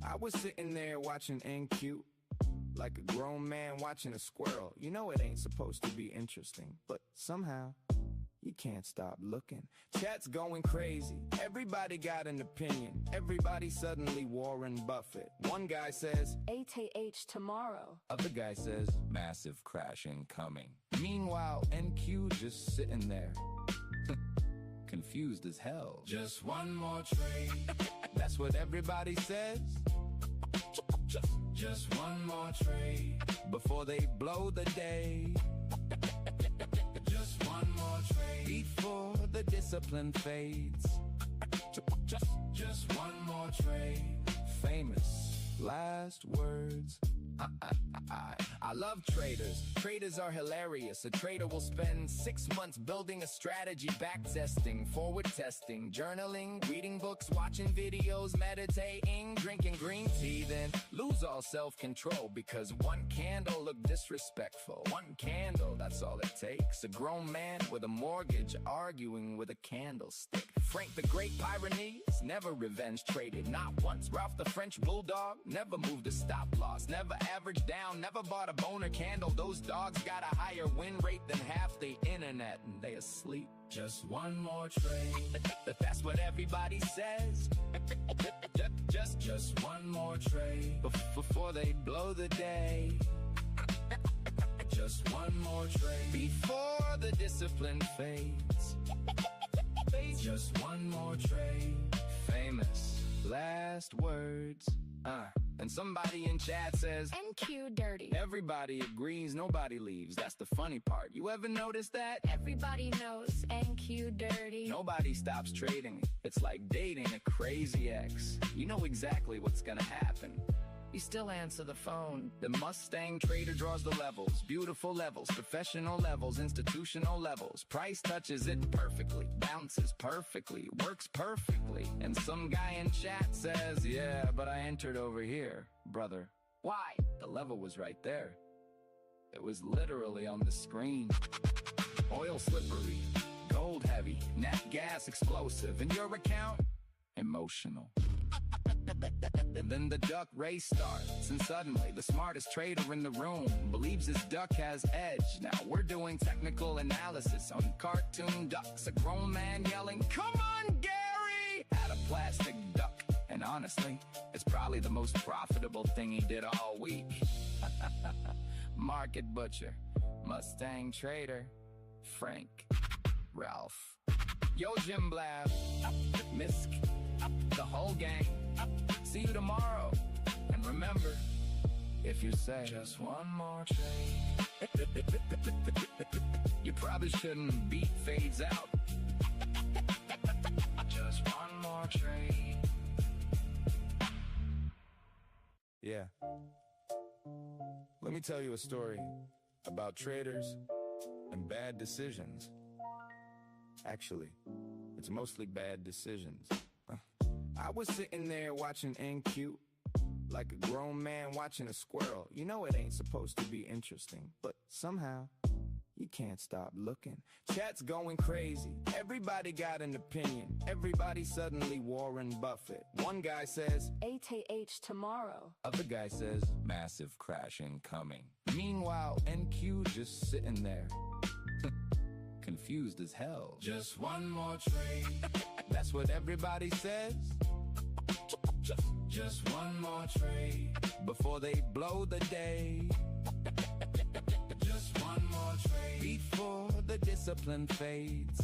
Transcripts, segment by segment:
I was sitting there watching NQ, like a grown man watching a squirrel. You know it ain't supposed to be interesting, but somehow you can't stop looking. Chat's going crazy, everybody got an opinion. Everybody suddenly Warren Buffett. One guy says, ATH tomorrow. Other guy says, massive crash incoming. Meanwhile, NQ just sitting there, confused as hell. Just one more trade. That's what everybody says. Just one more trade before they blow the day. Just one more trade before the discipline fades. Just one more trade. Famous last words. I love traders. Traders are hilarious. A trader will spend 6 months building a strategy, back testing, forward testing, journaling, reading books, watching videos, meditating, drinking green tea, then lose all self-control because one candle looked disrespectful. One candle, that's all it takes. A grown man with a mortgage arguing with a candlestick. Frank the Great Pyrenees never revenge traded, not once. Ralph the French Bulldog never moved a stop loss, never averaged down, never bought a boner candle. Those dogs got a higher win rate than half the internet, and they asleep. Just one more trade. That's what everybody says. Just one more trade before they blow the day. Just one more trade before the discipline fades. Just one more trade. Famous last words. And somebody in chat says, NQ dirty. Everybody agrees, nobody leaves. That's the funny part. You ever notice that? Everybody knows NQ dirty. Nobody stops trading. It's like dating a crazy ex. You know exactly what's gonna happen. You still answer the phone. The Mustang trader draws the levels. Beautiful levels, professional levels, institutional levels. Price touches it perfectly, bounces perfectly, works perfectly. And some guy in chat says, yeah, but I entered over here, brother. Why? The level was right there. It was literally on the screen. Oil slippery, gold heavy, nat gas explosive. And your account? Emotional. And then the duck race starts, and suddenly the smartest trader in the room believes his duck has edge. Now we're doing technical analysis on cartoon ducks. A grown man yelling, "Come on, Gary!" at a plastic duck. And honestly, it's probably the most profitable thing he did all week. Market butcher, Mustang trader, Frank, Ralph, Yo Jim Blab, Misk, the whole gang. See you tomorrow. And remember, if you say just one more trade, you probably shouldn't beat fades out. Just one more trade. Yeah. Let me tell you a story about traders and bad decisions. Actually, it's mostly bad decisions. I was sitting there watching NQ, like a grown man watching a squirrel. You know it ain't supposed to be interesting, but somehow you can't stop looking. Chat's going crazy, everybody got an opinion. Everybody suddenly Warren Buffett. One guy says, ATH tomorrow. Other guy says, massive crash incoming. Meanwhile, NQ just sitting there, confused as hell. Just one more trade. That's what everybody says. Just one more trade before they blow the day. Just one more trade before the discipline fades.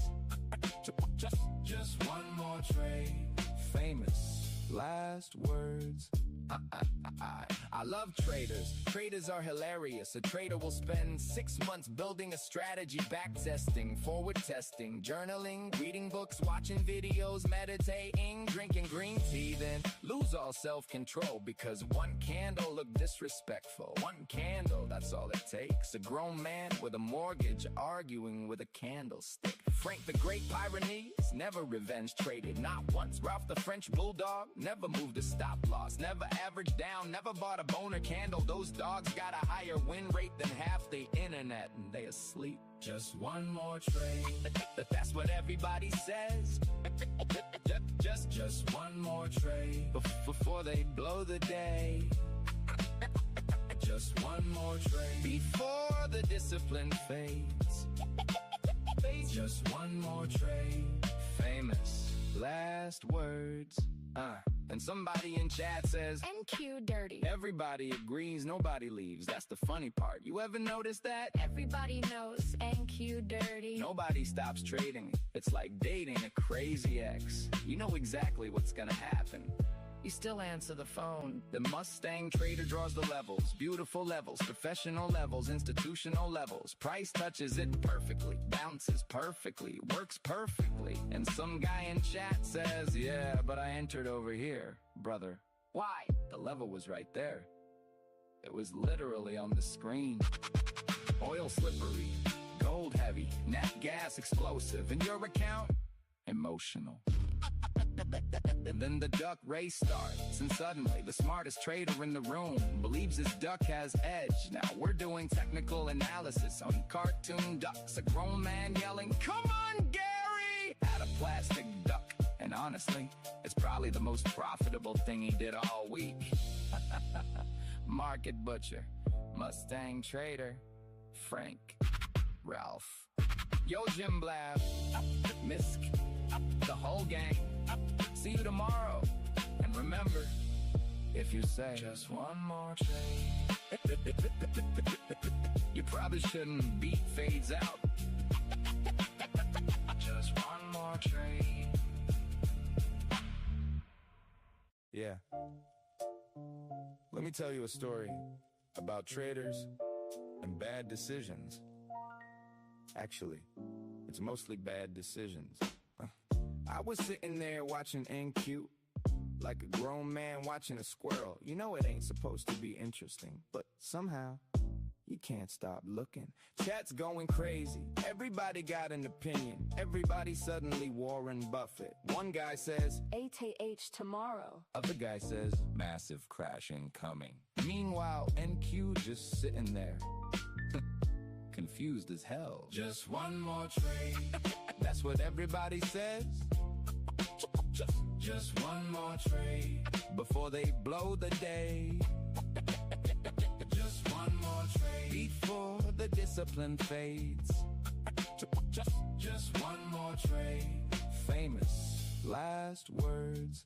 Just one more trade. Famous last words. I love traders. Traders are hilarious. A trader will spend 6 months building a strategy, back testing, forward testing, journaling, reading books, watching videos, meditating, drinking green tea, then lose all self-control because one candle looked disrespectful. One candle, that's all it takes. A grown man with a mortgage arguing with a candlestick. Frank the Great Pyrenees never revenge traded, not once. Ralph the French Bulldog never moved a stop loss, never averaged down, never bought a boner candle. Those dogs got a higher win rate than half the internet, and they asleep. Just one more trade. That's what everybody says. Just one more trade before they blow the day. Just one more trade before the discipline fades. Just one more trade. Famous last words. And somebody in chat says NQ dirty. Everybody agrees, nobody leaves. That's the funny part. You ever notice that? Everybody knows NQ dirty. Nobody stops trading. It's like dating a crazy ex. You know exactly what's gonna happen. You still answer the phone. The Mustang trader draws the levels. Beautiful levels, professional levels, institutional levels. Price touches it perfectly, bounces perfectly, works perfectly. And some guy in chat says, yeah, but I entered over here, brother. Why? The level was right there. It was literally on the screen. Oil slippery, gold heavy, nat gas explosive. In your account, emotional. And then the duck race starts, and suddenly the smartest trader in the room believes his duck has edge. Now we're doing technical analysis on cartoon ducks. A grown man yelling, "Come on, Gary!" at a plastic duck. And honestly, it's probably the most profitable thing he did all week. Market butcher, Mustang trader, Frank, Ralph, Yo Jim Blab, Misk, the whole gang. See you tomorrow. And remember, if you say just one more trade, you probably shouldn't beat fades out. Just one more trade. Yeah. Let me tell you a story about traders and bad decisions. Actually, it's mostly bad decisions. I was sitting there watching NQ, like a grown man watching a squirrel. You know it ain't supposed to be interesting, but somehow you can't stop looking. Chat's going crazy. Everybody got an opinion. Everybody suddenly Warren Buffett. One guy says, ATH tomorrow. Other guy says, massive crash incoming. Meanwhile, NQ just sitting there, confused as hell. Just one more trade. That's what everybody says. Just one more trade before they blow the day. Just one more trade before the discipline fades. Just one more trade. Famous last words.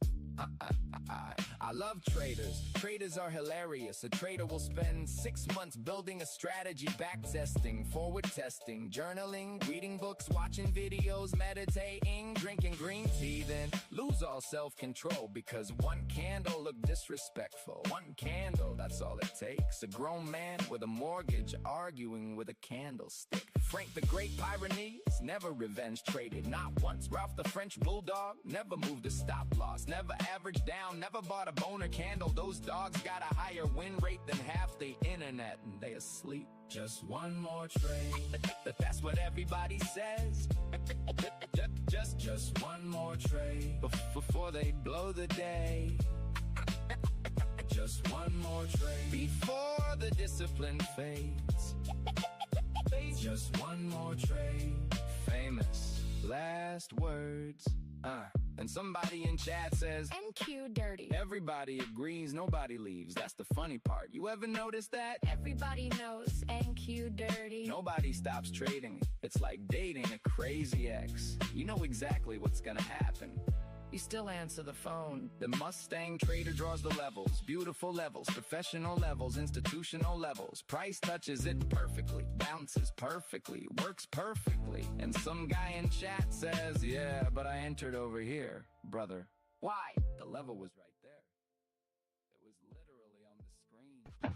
I love traders. Traders are hilarious. A trader will spend 6 months building a strategy, back testing, forward testing, journaling, reading books, watching videos, meditating, drinking green tea, then lose all self-control because one candle looked disrespectful. One candle, that's all it takes. A grown man with a mortgage arguing with a candlestick. Frank the Great Pyrenees never revenge traded, not once. Ralph the French Bulldog never moved a stop loss, never averaged down, never bought a boner candle. Those dogs got a higher win rate than half the internet, and they asleep. Just one more trade. That's what everybody says. Just one more trade before they blow the day. Just one more trade before the discipline fades. Just one more trade. Famous last words. And somebody in chat says NQ dirty. Everybody agrees, nobody leaves. That's the funny part. You ever notice that? Everybody knows NQ dirty. Nobody stops trading. It's like dating a crazy ex. You know exactly what's gonna happen. You still answer the phone. The Mustang trader draws the levels. Beautiful levels, professional levels, institutional levels. Price touches it perfectly, bounces perfectly, works perfectly. And some guy in chat says, yeah, but I entered over here, brother. Why? The level was right there. It was literally on the screen.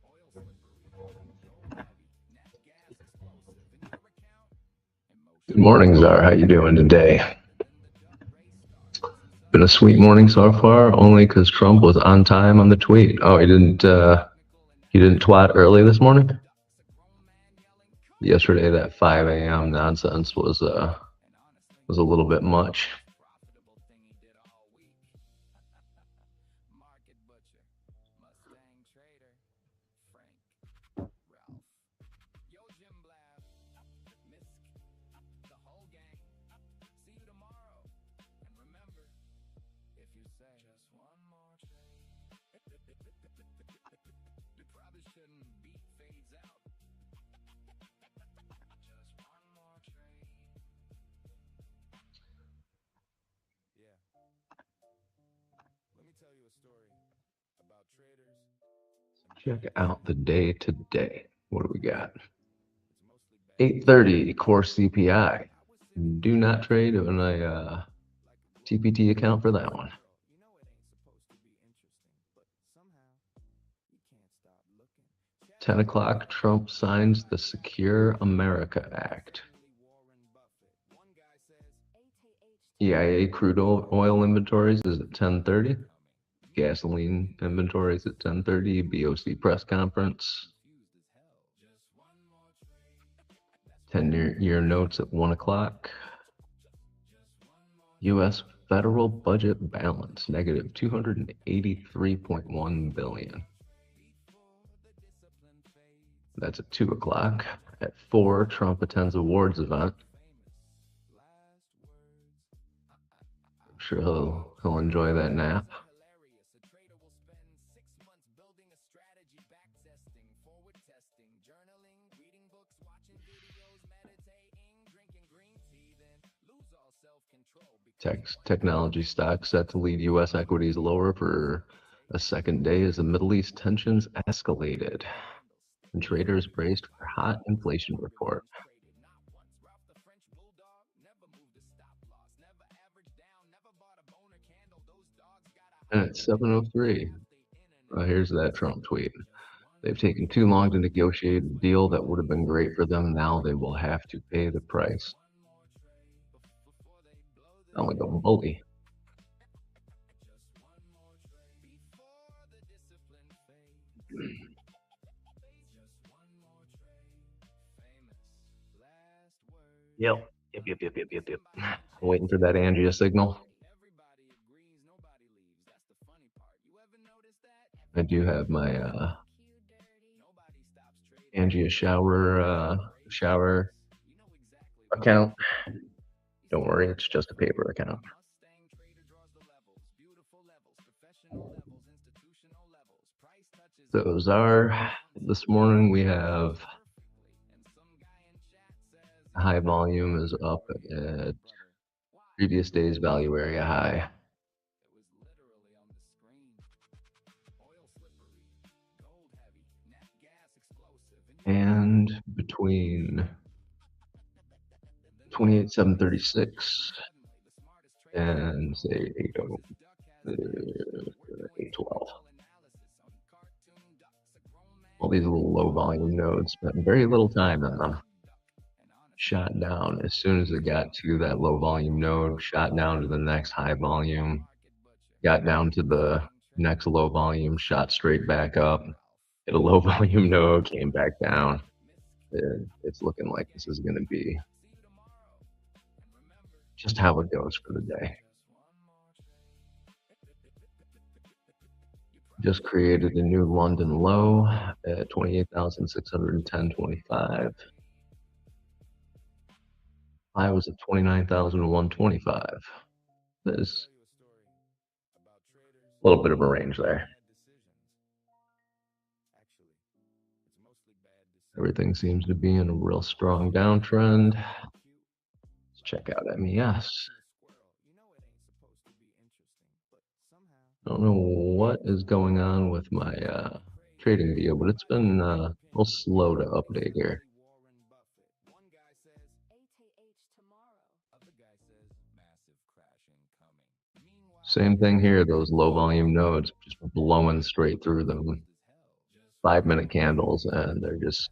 Oil slippery, gold heavy, nat gas explosive. In your account, emotion. Good morning, Czar. How you doing today? Been a sweet morning so far, only because Trump was on time on the tweet. Oh, he didn't twat early this morning? Yesterday, that 5 a.m. nonsense was a little bit much. Check out the day today. What do we got? 8:30 core CPI. Do not trade on a TPT account for that one. 10 o'clock, Trump signs the Secure America Act. EIA crude oil inventories is at 10:30. Gasoline inventories at 10:30. BOC press conference. 10-year notes at 1 o'clock. U.S. federal budget balance negative $283.1 billion. That's at 2 o'clock. At 4, Trump attends awards event. I'm sure he'll enjoy that nap. Technology stocks set to lead U.S. equities lower for a second day as the Middle East tensions escalated. And traders braced for hot inflation report. And at 7:03, here's that Trump tweet. They've taken too long to negotiate a deal that would have been great for them. Now they will have to pay the price. I'm like a bully. Yep. I'm waiting for that Angia signal. I do have my Angia shower account. Don't worry, it's just a paper account. So Czar, this morning we have high volume is up at previous day's value area high. And between 28,736 and say 812. All these little low volume nodes spent very little time on them. Shot down as soon as it got to that low volume node, shot down to the next high volume, got down to the next low volume, shot straight back up, hit a low volume node, came back down. It's looking like this is going to be just how it goes for the day. Just created a new London low at 28,610.25. High was at 29,125. There's a little bit of a range there. Everything seems to be in a real strong downtrend. Let's check out MES. I don't know what is going on with my trading view, but it's been a little slow to update here. Same thing here, those low volume nodes just blowing straight through them. 5-minute candles, and they're just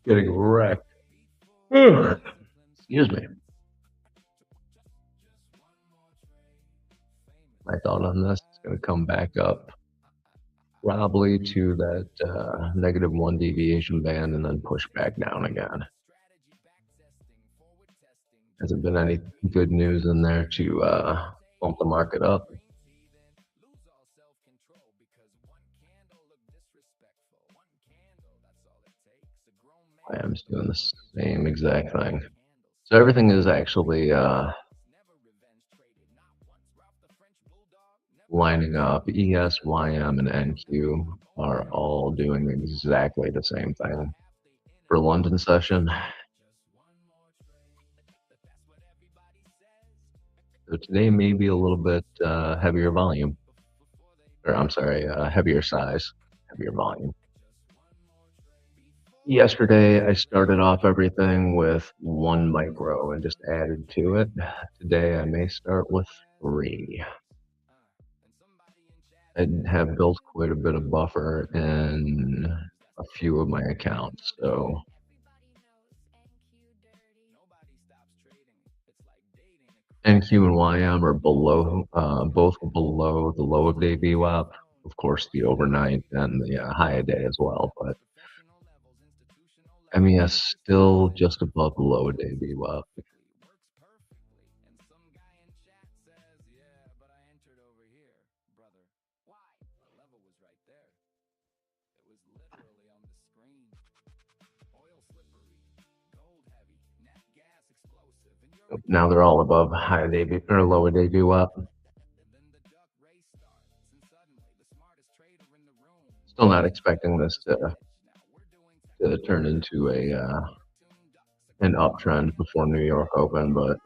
getting wrecked. Excuse me. My thought on this is going to come back up probably to that -1 deviation band and then push back down again. Hasn't been any good news in there to bump the market up. I am just doing the same exact thing. So everything is actually lining up. ES, YM, and NQ are all doing exactly the same thing. for London session. So today may be a little bit heavier volume, or I'm sorry, heavier size, heavier volume. Yesterday, I started off everything with 1 micro and just added to it. Today, I may start with 3. I have built quite a bit of buffer in a few of my accounts, so NQ and YM are both below the low of day VWAP. Of course, the overnight and the high a day as well, but MES still just above the low of day VWAP. Now they're all above high day or low day VWAP. Still not expecting this to turn into an uptrend before New York Open, but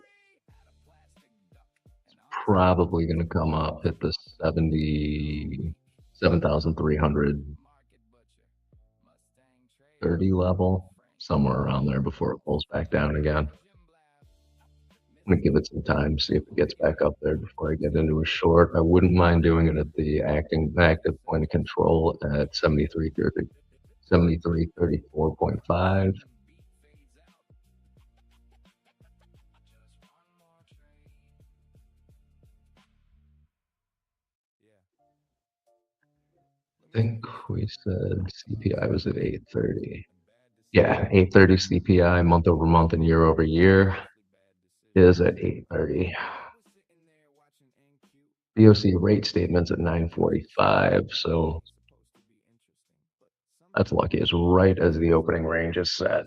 it's probably going to come up, hit the 7,330 level, somewhere around there before it pulls back down again. I'm going to give it some time, see if it gets back up there before I get into a short. I wouldn't mind doing it at the active point of control at 73.34.5. I think we said CPI was at 830. Yeah, 830 CPI month over month and year over year is at 830. BOC rate statements at 945, so that's lucky. It's right as the opening range is set.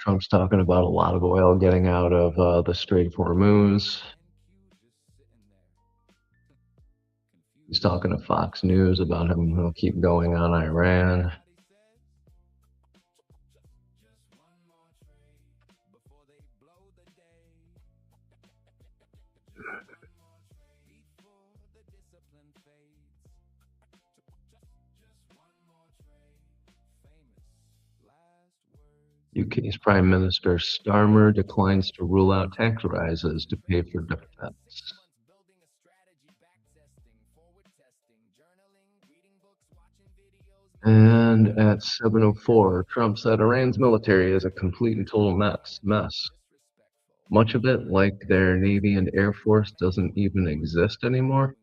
Trump's talking about a lot of oil getting out of the Strait of Hormuz. He's talking to Fox News about him will keep going on Iran. UK's Prime Minister Starmer declines to rule out tax rises to pay for defense. And at 7:04, Trump said Iran's military is a complete and total mess. Much of it, like their Navy and Air Force, doesn't even exist anymore.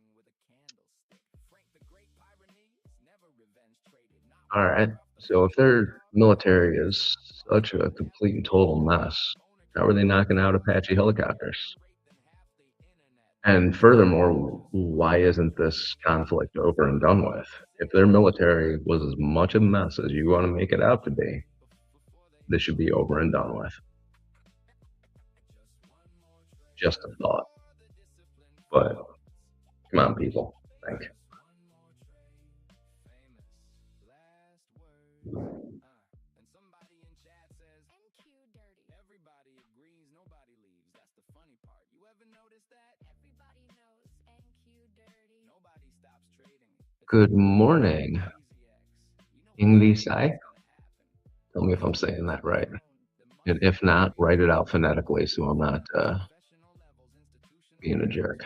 All right. So if their military is such a complete and total mess, how are they knocking out Apache helicopters? And furthermore, why isn't this conflict over and done with? If their military was as much a mess as you want to make it out to be, this should be over and done with. Just a thought. But come on, people, think. Good morning, Inglisai. Tell me if I'm saying that right. And if not, write it out phonetically so I'm not being a jerk.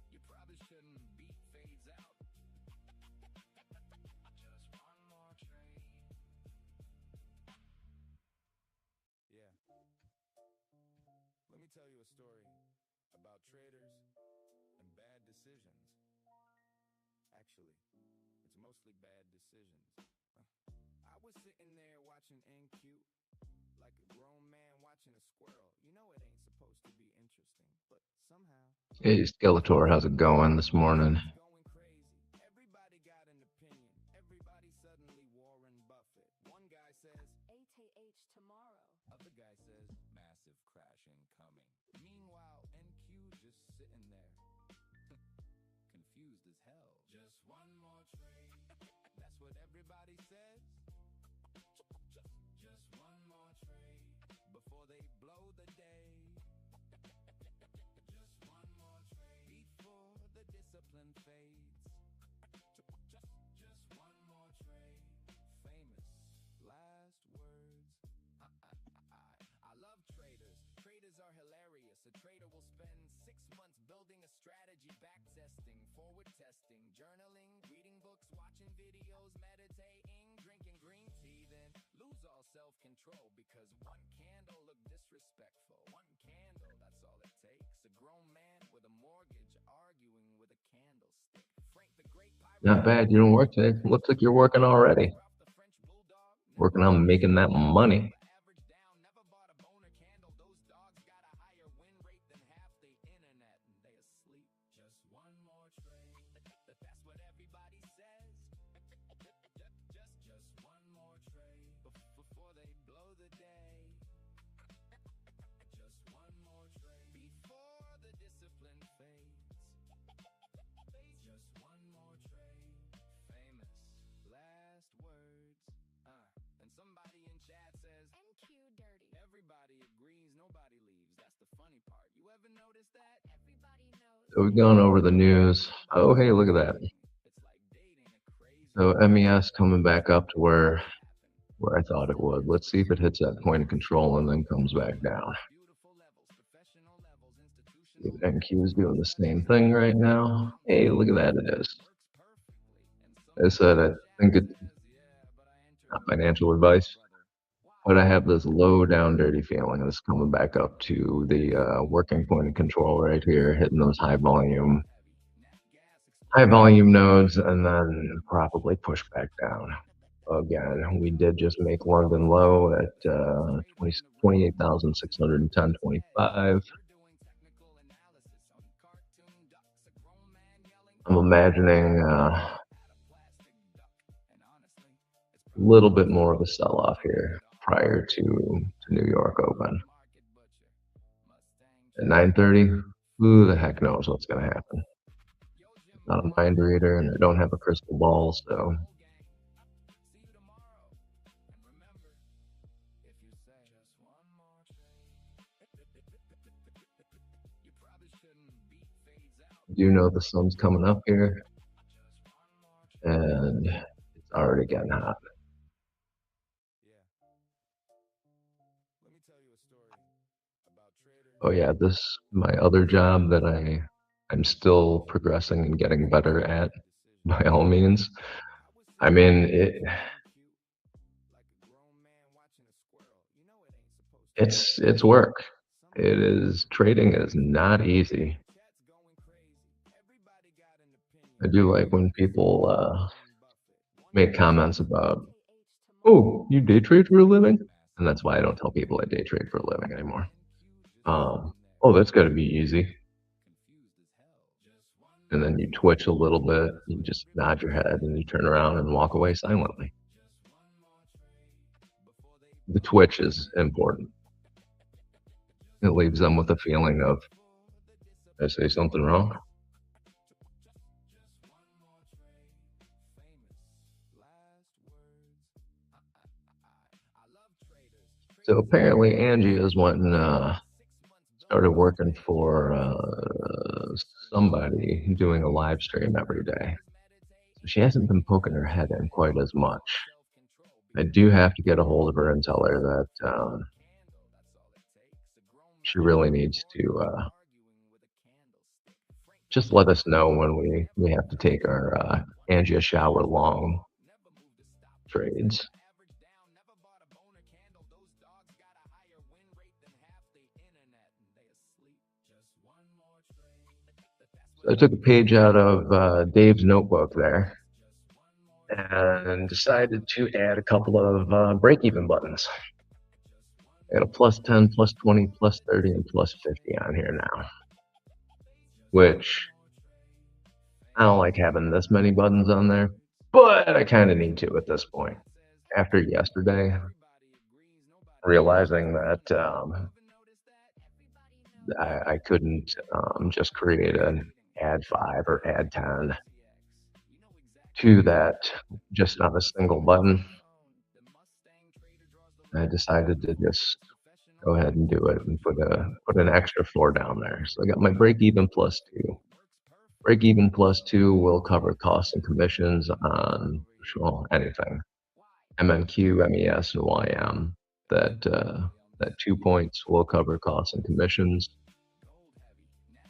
You probably shouldn't beat fades out. Just one more trade. Yeah. Let me tell you a story about traders and bad decisions. Actually, it's mostly bad decisions. I was sitting there watching NQ like a grown man watching a squirrel. You know it ain't supposed to be interesting, but somehow Hey, Skeletor, how's it going this morning? going crazy. Everybody got an opinion. Everybody suddenly Warren Buffett. One guy says ATH tomorrow. other guy says massive crash incoming. Meanwhile, NQ just sitting there, confused as hell. Just one more trade. That's what everybody says. Just one more trade before they blow the day. Just one more trade before the discipline fades. Just one more trade. Famous last words. I love traders. Traders are hilarious. A trader will spend 6 months building a strategy, back testing, forward testing, journaling, reading books, watching videos, meditating, drinking green tea, then lose all self-control because one candle looked disrespectful. One candle, that's all it takes. A grown man with a mortgage arguing with a candlestick. Frank the Great Pirate. Not bad. You don't work today. Looks like you're working already. Ralph the French Bulldog. Working on making that money. Average down, never bought a boner candle. Those dogs got a higher win rate than half the internet, and they asleep. Just one more trade. That's what everybody says. Just one more trade before they blow the day. Just one more trade before the discipline fades. Just one more trade. Famous last words. And somebody in chat says NQ dirty. everybody agrees, nobody leaves. That's the funny part. You ever notice that? Everybody knows. So we've gone over the news. Oh, hey, look at that. It's like dating a crazy So MES coming back up to where I thought it would. Let's see if it hits that point of control and then comes back down. beautiful levels, professional levels, institutional NQ is doing the same thing right now. Hey, look at that. It is. I said, I think it's not financial advice, but I have this low down dirty feeling it's coming back up to the working point of control right here, hitting those high volume nodes, and then probably push back down. Again, we did just make London low at 28,610.25. I'm imagining a little bit more of a sell-off here prior to New York Open. At 9:30, who the heck knows what's going to happen? Not a mind reader, and I don't have a crystal ball, so I do know the sun's coming up here, and it's already getting hot. Let me tell you a story about traders. Oh yeah, this my other job that I'm still progressing and getting better at, by all means. I mean, it's work. It is, trading is not easy. I do like when people make comments about, oh, you day trade for a living? And that's why I don't tell people I day trade for a living anymore. Oh, that's got to be easy. And then you twitch a little bit, you just nod your head, and you turn around and walk away silently. The twitch is important. It leaves them with a feeling of, did I say something wrong? So apparently Angie is wanting started working for somebody doing a live stream every day. So she hasn't been poking her head in quite as much. I do have to get a hold of her and tell her that she really needs to just let us know when we have to take our Angia shower long trades. So I took a page out of Dave's notebook there and decided to add a couple of break-even buttons. I got a plus 10, plus 20, plus 30, and plus 50 on here now, which I don't like having this many buttons on there, but I kind of need to at this point. After yesterday, realizing that I couldn't just create an add 5 or add 10 to that just on a single button, I decided to just go ahead and do it and put an extra 4 down there. So I got my break even plus 2. Break even plus 2 will cover costs and commissions on, well, anything. MNQ, MES, and YM. That 2 points will cover costs and commissions.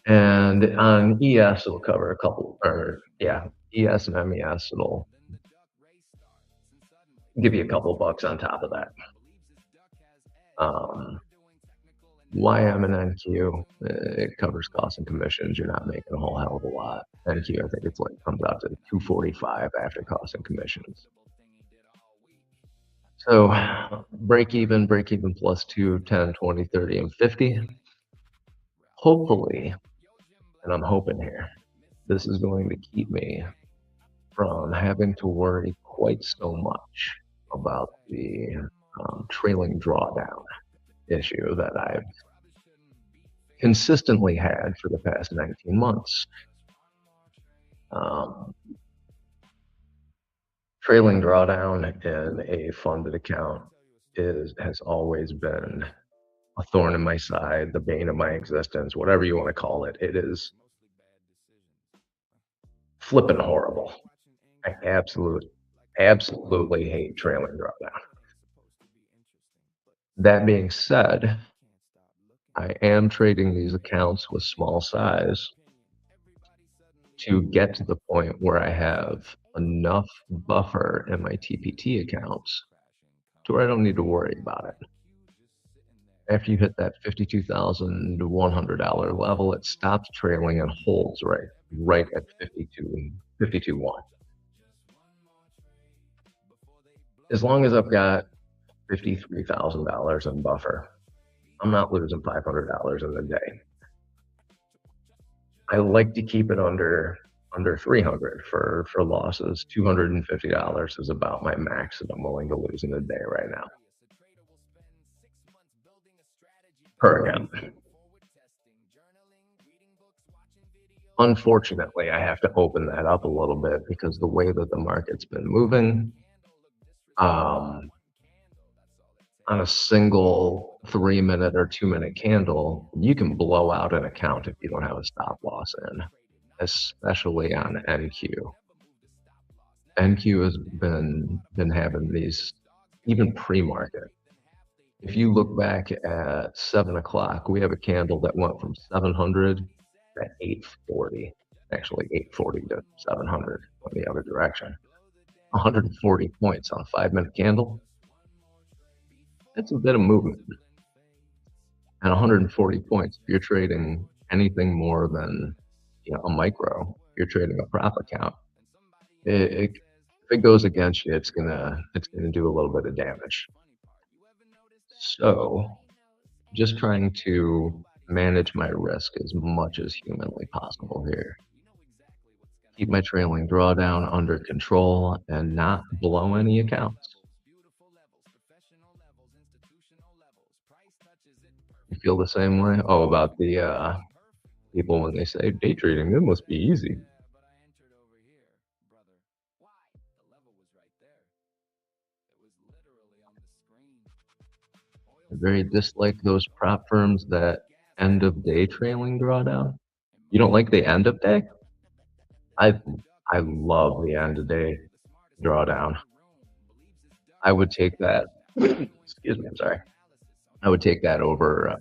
And on ES, it'll cover a couple, or yeah, ES and MES, it'll give you a couple bucks on top of that. YM and NQ, it covers costs and commissions. You're not making a whole hell of a lot. NQ, I think it's like comes out to 245 after costs and commissions. So break even plus 2, 10, 20, 30, and 50. Hopefully, and I'm hoping here, this is going to keep me from having to worry quite so much about the trailing drawdown issue that I've consistently had for the past 19 months. Trailing drawdown in a funded account has always been a thorn in my side, the bane of my existence, whatever you want to call it. It is flipping horrible. I absolutely hate trailing drawdown. That being said, I am trading these accounts with small size to get to the point where I have enough buffer in my TPT accounts to where I don't need to worry about it. After you hit that $52,100 level, it stops trailing and holds right at 52.1. As long as I've got $53,000 in buffer, I'm not losing $500 in a day. I like to keep it under 300 for losses. $250 is about my max that I'm willing to lose in a day right now. Per account. Unfortunately, I have to open that up a little bit because the way that the market's been moving, on a single 3-minute or 2-minute candle, you can blow out an account if you don't have a stop loss in, especially on NQ. NQ has been having these, even pre-market. If you look back at 7 o'clock, we have a candle that went from 700 to 840, actually 840 to 700 in the other direction. 140 points on a 5-minute candle. That's a bit of movement. And 140 points, if you're trading anything more than a micro, you're trading a prop account. If it goes against you, it's gonna do a little bit of damage. So, just trying to manage my risk as much as humanly possible here. Keep my trailing drawdown under control and not blow any accounts. You feel the same way? Oh, about the people when they say day trading, it must be easy. I very dislike those prop firms that end of day trailing drawdown. You don't like the end of day? I love the end of day drawdown. I would take that. Excuse me, I'm sorry. I would take that over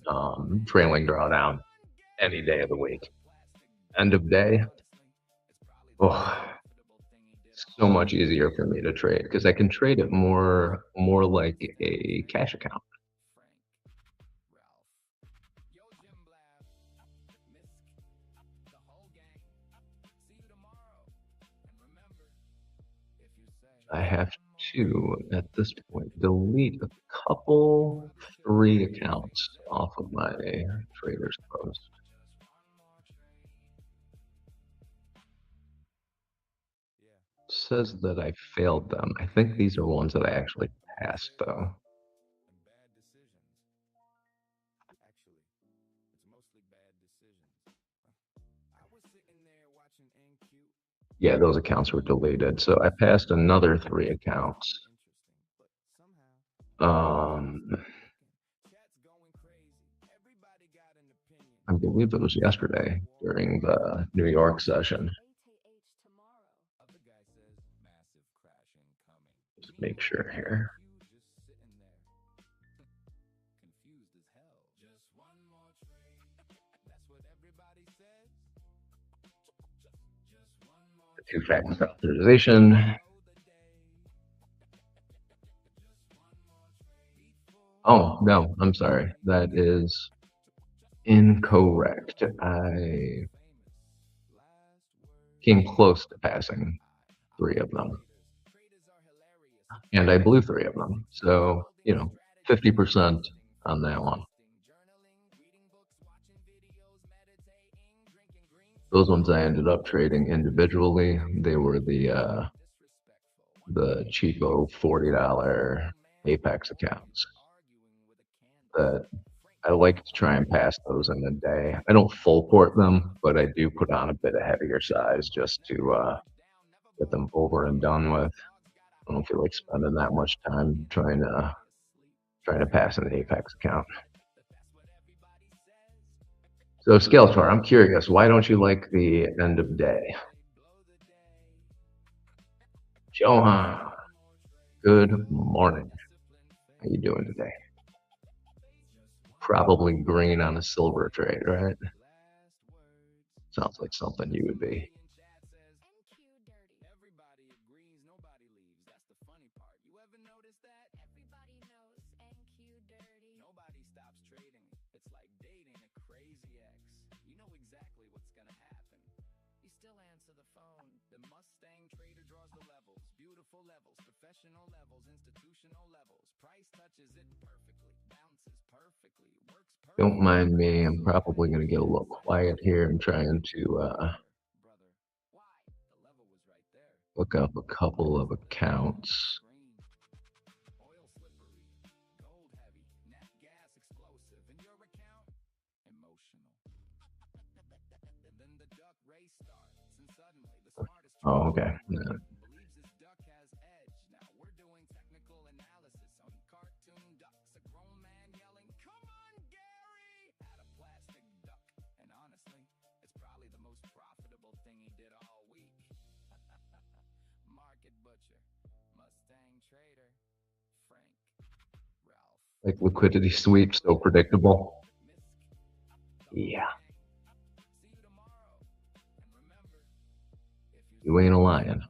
trailing drawdown any day of the week. End of day, oh, so much easier for me to trade because I can trade it more like a cash account. I have to, at this point, delete a couple free accounts off of my Traders Post. Says that I failed them. I think these are ones that I actually passed, though. Yeah, those accounts were deleted. So I passed another 3 accounts. I believe it was yesterday during the New York session. Just make sure here. The two-factor authorization. Oh, no, I'm sorry. That is incorrect. I came close to passing 3 of them. And I blew 3 of them. So, 50% on that one. Those ones I ended up trading individually. They were the cheapo $40 Apex accounts that I like to try and pass those in a day. I don't full port them, but I do put on a bit of heavier size just to get them over and done with. I don't feel like spending that much time trying to pass an Apex account. So Skeletor, I'm curious, why don't you like the end of day? Johan, good morning. How you doing today? Probably green on a silver trade, right? Sounds like something you would be. Don't mind me. I'm probably going to get a little quiet here and trying to look up a couple of accounts. Oh, okay. Yeah. Like liquidity sweep, so predictable. Yeah. You ain't a lion.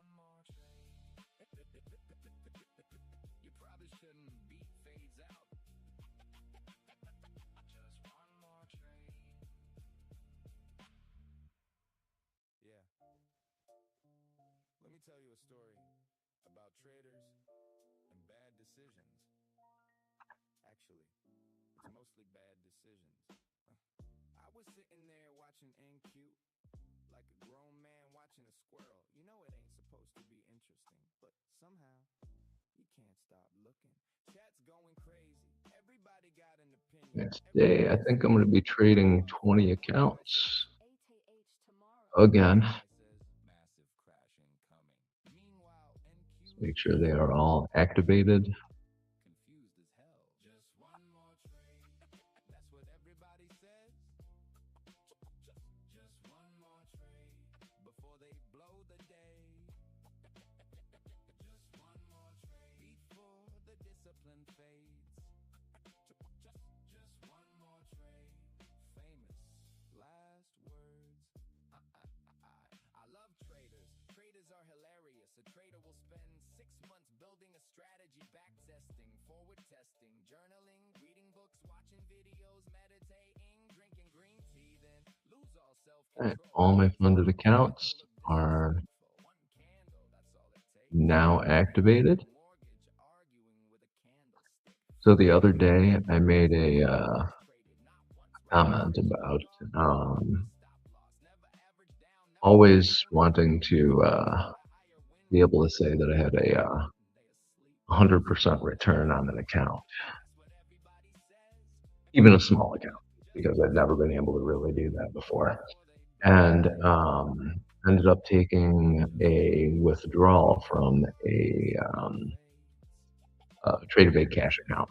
Let me tell you a story about traders and bad decisions. Actually, it's mostly bad decisions. I was sitting there watching NQ like a grown man watching a squirrel. You know it ain't supposed to be interesting, but somehow you can't stop looking. Chat's going crazy. Everybody got an opinion. Next day, I think I'm going to be trading 20 accounts again. Make sure they are all activated. A trader will spend 6 months building a strategy, back testing, forward testing, journaling, reading books, watching videos, meditating, drinking green tea, then lose all Alright, self-control. all my funded accounts are now activated. So the other day I made a comment about always wanting to be able to say that I had a 100% return on an account, even a small account, because I'd never been able to really do that before. And ended up taking a withdrawal from a TradeAway cash account.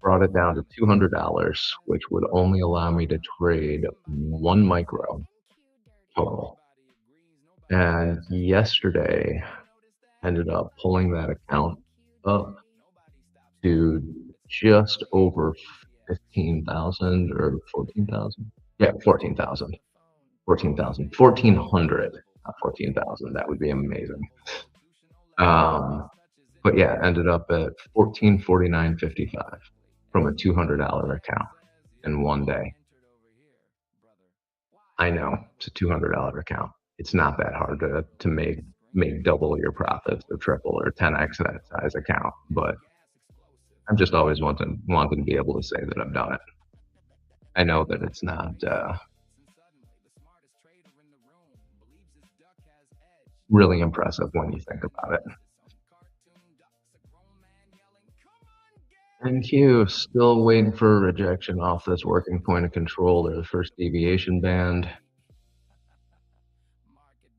Brought it down to $200, which would only allow me to trade 1 micro total. And yesterday ended up pulling that account up to just over 15,000 or 14,000. Yeah, 14,000. 14,000. 1,400, not 14,000. That would be amazing. But yeah, ended up at 1449.55 from a $200 account in one day. I know it's a $200 account. It's not that hard to make double your profits or triple or 10x that size account, but I'm just always wanting to be able to say that I've done it. I know that it's not really impressive when you think about it. And Q, still waiting for rejection off this working point of control or the first deviation band.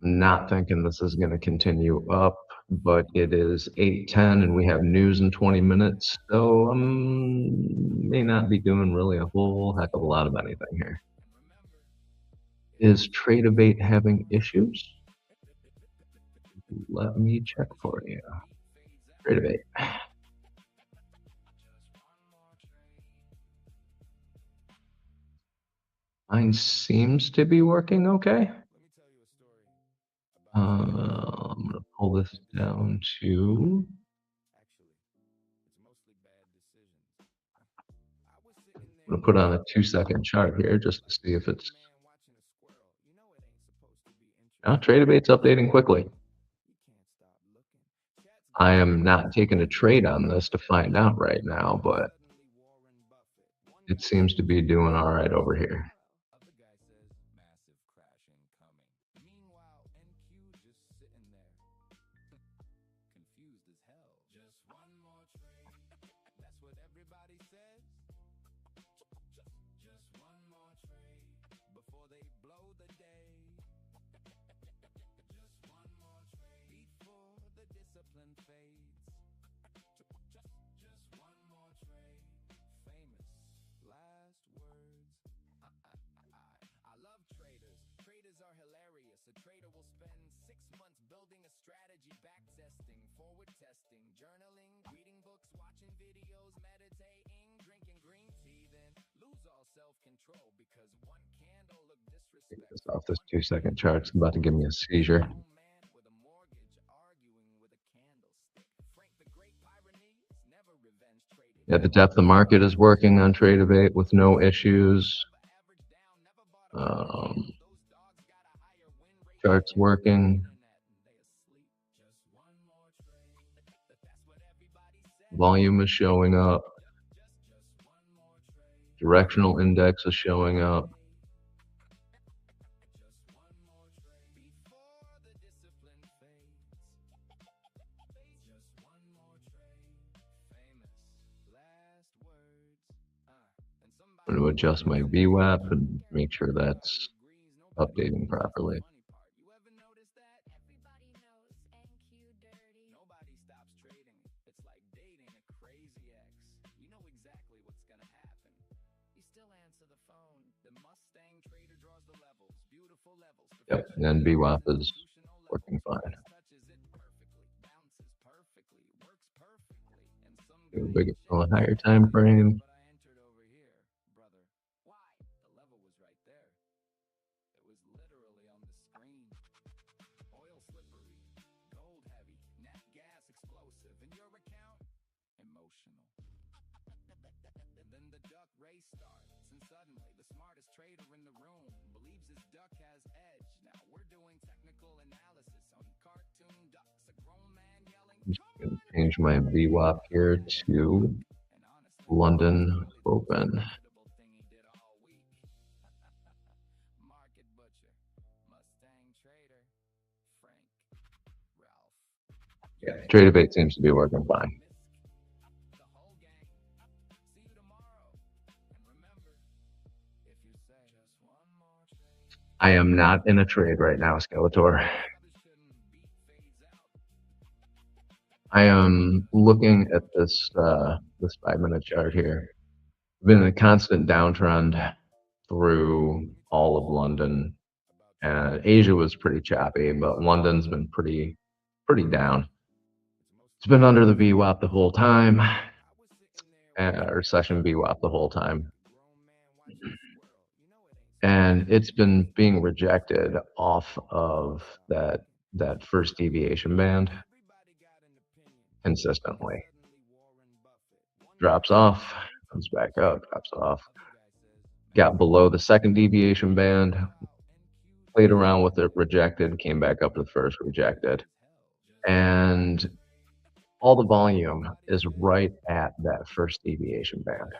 Not thinking this is going to continue up, but it is 8:10 and we have news in 20 minutes, so may not be doing really a whole heck of a lot of anything here. Is TradeAway having issues? Let me check for you. TradeAway. Mine seems to be working okay. I'm going to pull this down to I'm going to put on a 2-second chart here just to see if it's TradeAway's updating quickly. I am not taking a trade on this to find out right now, but it seems to be doing all right over here. Take this off this 2-second chart. It's about to give me a seizure. Yeah, the depth of market is working on TradeAway with no issues. Charts working. Volume is showing up. Directional index is showing up. I'm going to adjust my VWAP and make sure that's updating properly. Yep, and then VWAP is working fine. Do a big higher time frame. race starts, and suddenly the smartest trader in the room believes his duck has edge. Now we're doing technical analysis on cartoon ducks, a grown man yelling, I'm just "Come going on, to change my Gary!" VWAP here to And honestly, London it's probably the most Open. profitable thing he did all week. Market Butcher, Mustang Trader, Frank, Ralph. Yeah, Trade Bait seems to be working fine. The whole gang. See you tomorrow. And remember, if you say just one more trade, I am not in a trade right now, Skeletor. I am looking at this 5-minute chart here. Been in a constant downtrend through all of London, and Asia was pretty choppy, but London's been pretty down. It's been under the VWAP the whole time, or session VWAP the whole time, and it's been being rejected off of that first deviation band consistently. Drops off, comes back up, drops off. Got below the second deviation band, played around with it, rejected, came back up to the first, rejected. And all the volume is right at that first deviation band.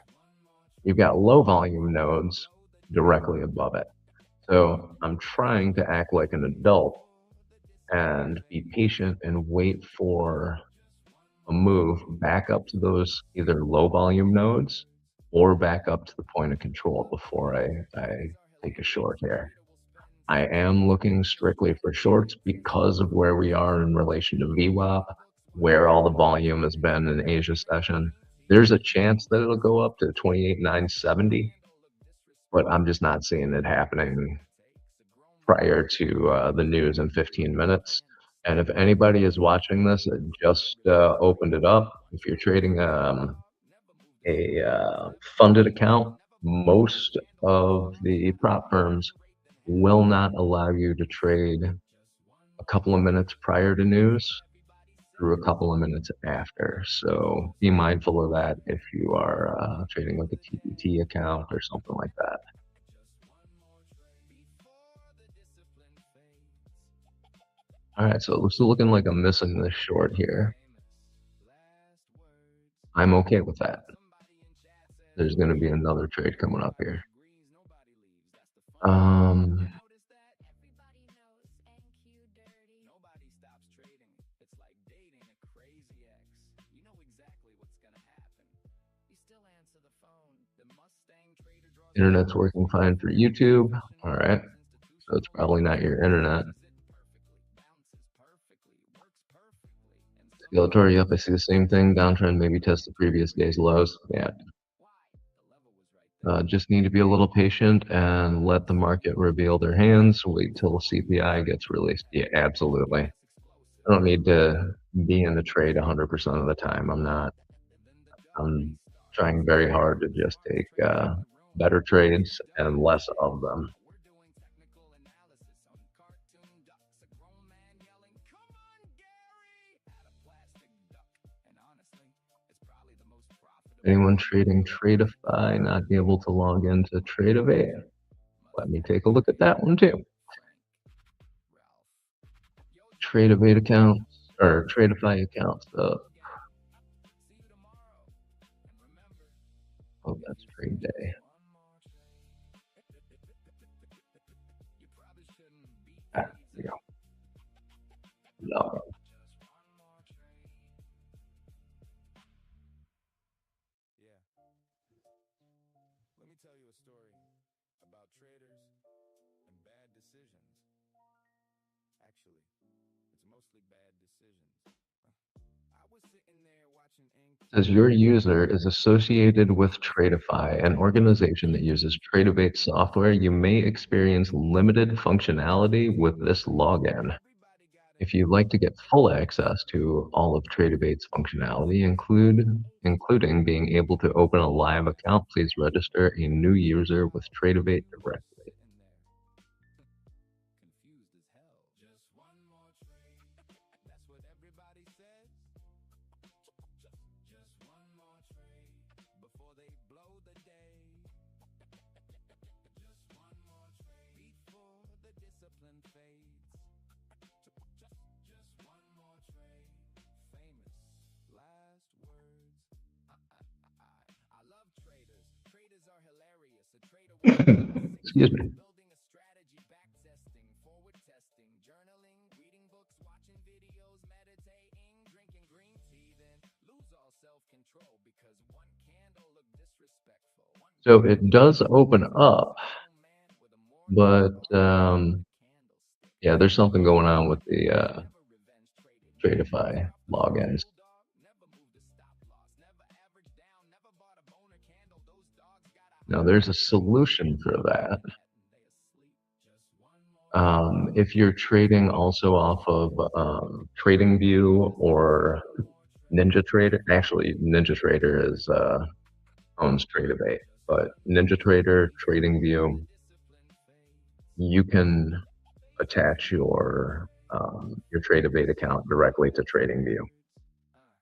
You've got low volume nodes directly above it. So I'm trying to act like an adult and be patient and wait for a move back up to those either low volume nodes or back up to the point of control before I take a short here. I am looking strictly for shorts because of where we are in relation to VWAP, where all the volume has been in Asia session. There's a chance that it'll go up to 28,970, but I'm just not seeing it happening prior to the news in 15 minutes. And if anybody is watching this that just opened it up, if you're trading a funded account, most of the prop firms will not allow you to trade a couple of minutes prior to news through a couple of minutes after. So be mindful of that if you are trading like a TPT account or something like that. All right, so it looks looking like I'm missing this short here. I'm okay with that. There's going to be another trade coming up here. Internet's working fine for YouTube. All right, so it's probably not your internet. Skeletor, yep, I see the same thing. Downtrend, maybe test the previous day's lows. Yeah. Just need to be a little patient and let the market reveal their hands. Wait till CPI gets released. Yeah, absolutely. I don't need to be in the trade 100% of the time. I'm not. I'm trying very hard to just take better trades and less of them. Anyone trading Tradeify not be able to log into Tradeivate? Let me take a look at that one too. Tradeivate accounts or Tradeify accounts up. Oh, that's trade day. There we go. Log in. Let me tell you a story about traders and bad decisions. Actually, it's mostly bad decisions. I was sitting there watching Says your user is associated with Tradeify, an organization that uses Tradeivate software. You may experience limited functionality with this login. If you'd like to get full access to all of Tradeovate's functionality, including being able to open a live account, please register a new user with Tradeovate directly. confused as hell. Just one more trade. That's what everybody says. Just one more trade before they blow the day. Excuse me. Building a strategy, back testing, forward testing, journaling, reading books, watching videos, meditating, drinking green tea, then lose all self-control because one candle looked disrespectful. So it does open up, Grown man with a but candlestick. yeah, there's something going on with the Never revenge traded. Tradify logins. Bulldog never moved a stop loss, never averaged down, never bought a boner candle. Those dogs got a Now there's a solution for that. they asleep. If you're trading also off of TradingView or NinjaTrader, actually NinjaTrader is owns Tradebate, but NinjaTrader, TradingView, you can attach your Tradebate account directly to TradingView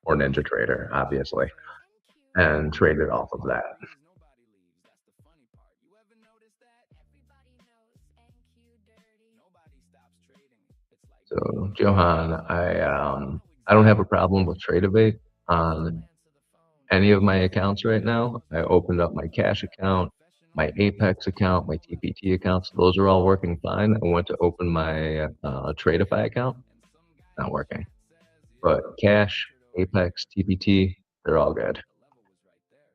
or NinjaTrader, obviously, and trade it off of that. Nobody leaves. That's the funny part. You ever notice that? Everybody knows NQ dirty. Nobody stops trading. It's like So Johan, I don't have a problem with Tradebate on answer the phone. any of my accounts right now. I opened up my cash account, my Apex account, my TPT accounts. Those are all working fine. I went to open my Tradify account, not working. But cash, Apex, TPT, they're all good. The level was right there.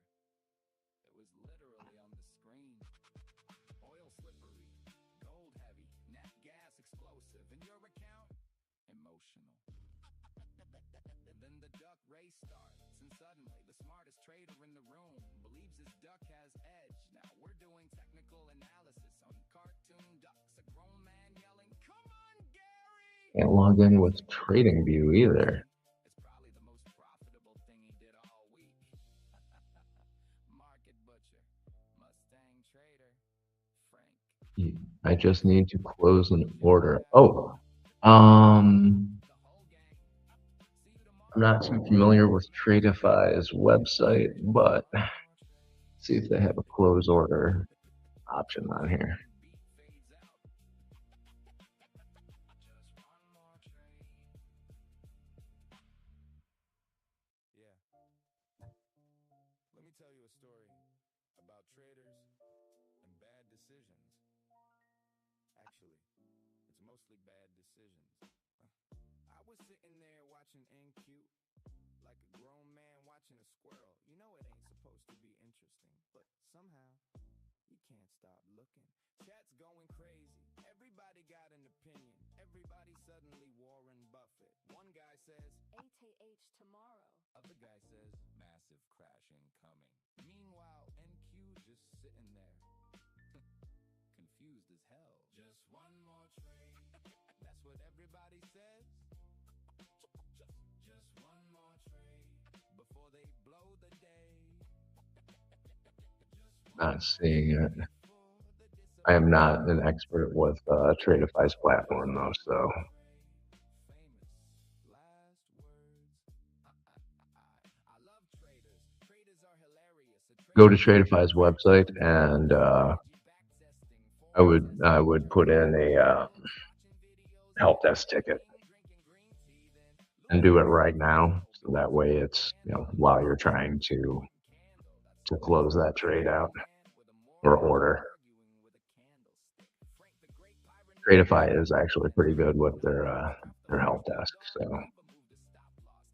It was literally on the screen. Oil slippery, gold heavy, nat gas explosive. In your account, emotional. And then the duck race starts, and suddenly the smartest trader in the room believes his duck has edge. Now we're doing technical analysis on cartoon ducks. A grown man yelling, "Come on, Gary!" Can't log in with TradingView either. It's probably the most profitable thing he did all week. Market butcher, Mustang trader, Frank. I just need to close an order. Oh, The whole gang. See you tomorrow. I'm not too familiar with Tradify's website, but let's see if they have a close order option on here. Beat fades out. Just one more trade. Yeah. Let me tell you a story about traders and bad decisions. Actually, it's mostly bad decisions. I was sitting there watching NQ like a grown man watching a squirrel. You know it ain't supposed to be interesting, but somehow you can't stop looking. Chat's going crazy. Everybody got an opinion. Everybody suddenly Warren Buffett. One guy says, ATH tomorrow. other guy says, massive crash incoming. Meanwhile, NQ just sitting there. Confused as hell. Just one more trade. That's what everybody says. Just one more trade. Before they blow the day. Not seeing it. I am not an expert with Tradify's platform though, so Famous last words. I love traders. Traders are hilarious. go to Tradify's website and I would put in a help desk ticket and do it right now, so that way it's while you're trying to close that trade out or order. Tradify is actually pretty good with their help desk, so.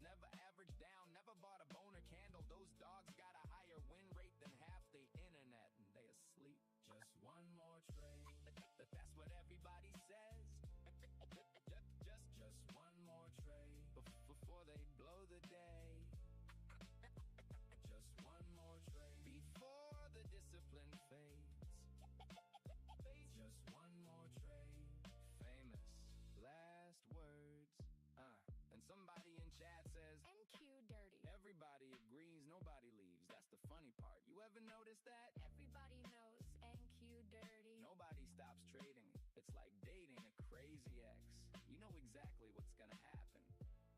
Never averaged down, never bought a boner candle. Those dogs got a higher win rate than half the internet, and they asleep. Just one more trade. That's what everybody says. Just one more trade before they blow the day. Just one more trade before the discipline fades. Just one more trade. Famous last words. And somebody in chat says, NQ dirty. everybody agrees, nobody leaves. That's the funny part. You ever notice that? Everybody knows NQ dirty. Nobody stops trading. It's like dating a crazy ex. You know exactly what's gonna happen.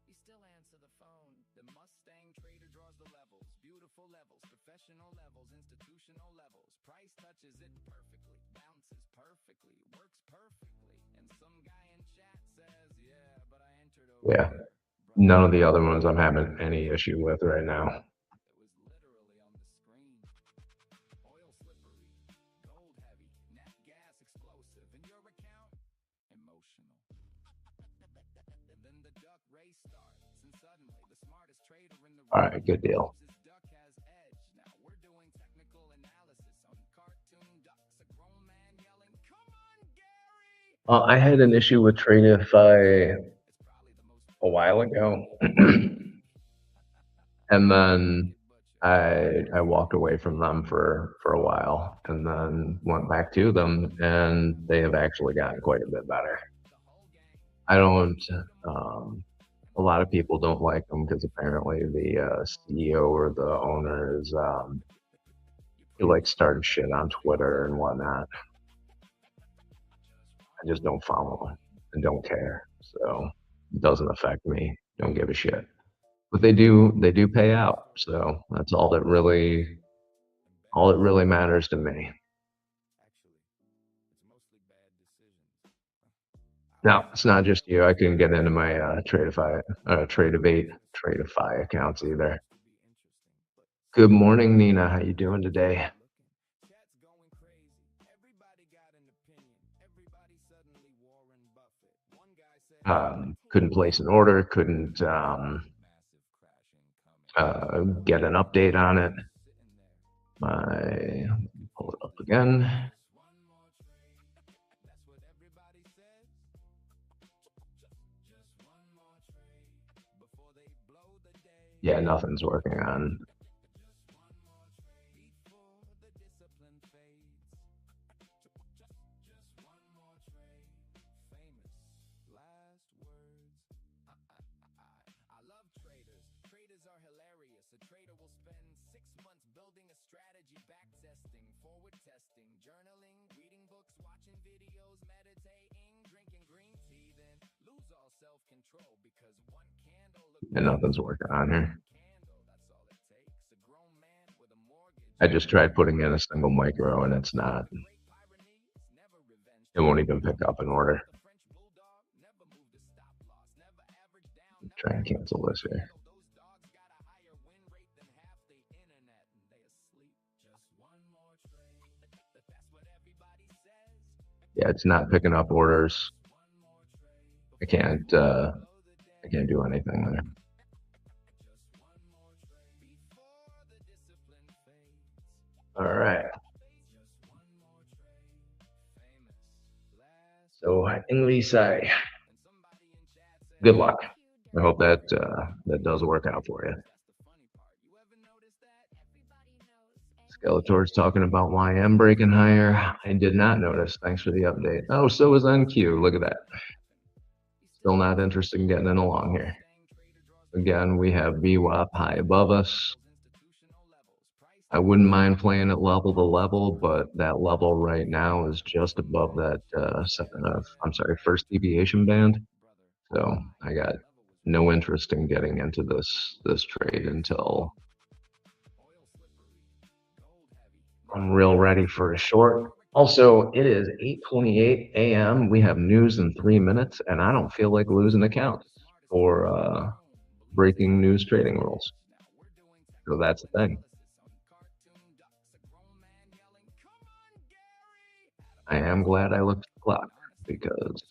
You still answer the phone. The Mustang trader draws the levels. Beautiful levels, professional levels, institutional levels. Price touches it perfectly, bounces perfectly, works perfectly. And Yeah, none of the other ones I'm having any issue with right now. All right, good deal. I had an issue with Tradeify a while ago, and then I walked away from them for a while, and then went back to them, and they have actually gotten quite a bit better. I don't. Um, a lot of people don't like them because apparently the CEO or the owner is he like started shit on Twitter and whatnot. I just don't follow him and don't care, so it doesn't affect me. Don't give a shit. But they do pay out, so that's all that really matters to me. Now it's not just you. I couldn't get into my Tradeify accounts either. Good morning, Nina. How you doing today? Couldn't place an order. Couldn't get an update on it. Pull it up again. Yeah, nothing's working on. And nothing's working on here. I just tried putting in a single micro and it's not. It won't even pick up an order. Try and cancel this here. Yeah, it's not picking up orders. I can't do anything there. All right. So English, good luck. I hope that does work out for you. Skeletor's talking about YM breaking higher. I did not notice. Thanks for the update. Oh, so is NQ. Look at that. Still not interested in getting in along here. Again, we have VWAP high above us. I wouldn't mind playing at level to level, but that level right now is just above that first deviation band. So I got no interest in getting into this trade until I'm real ready for a short. Also, it is 8:28 a.m. We have news in 3 minutes, and I don't feel like losing accounts for breaking news trading rules. So that's the thing. I am glad I looked at the clock because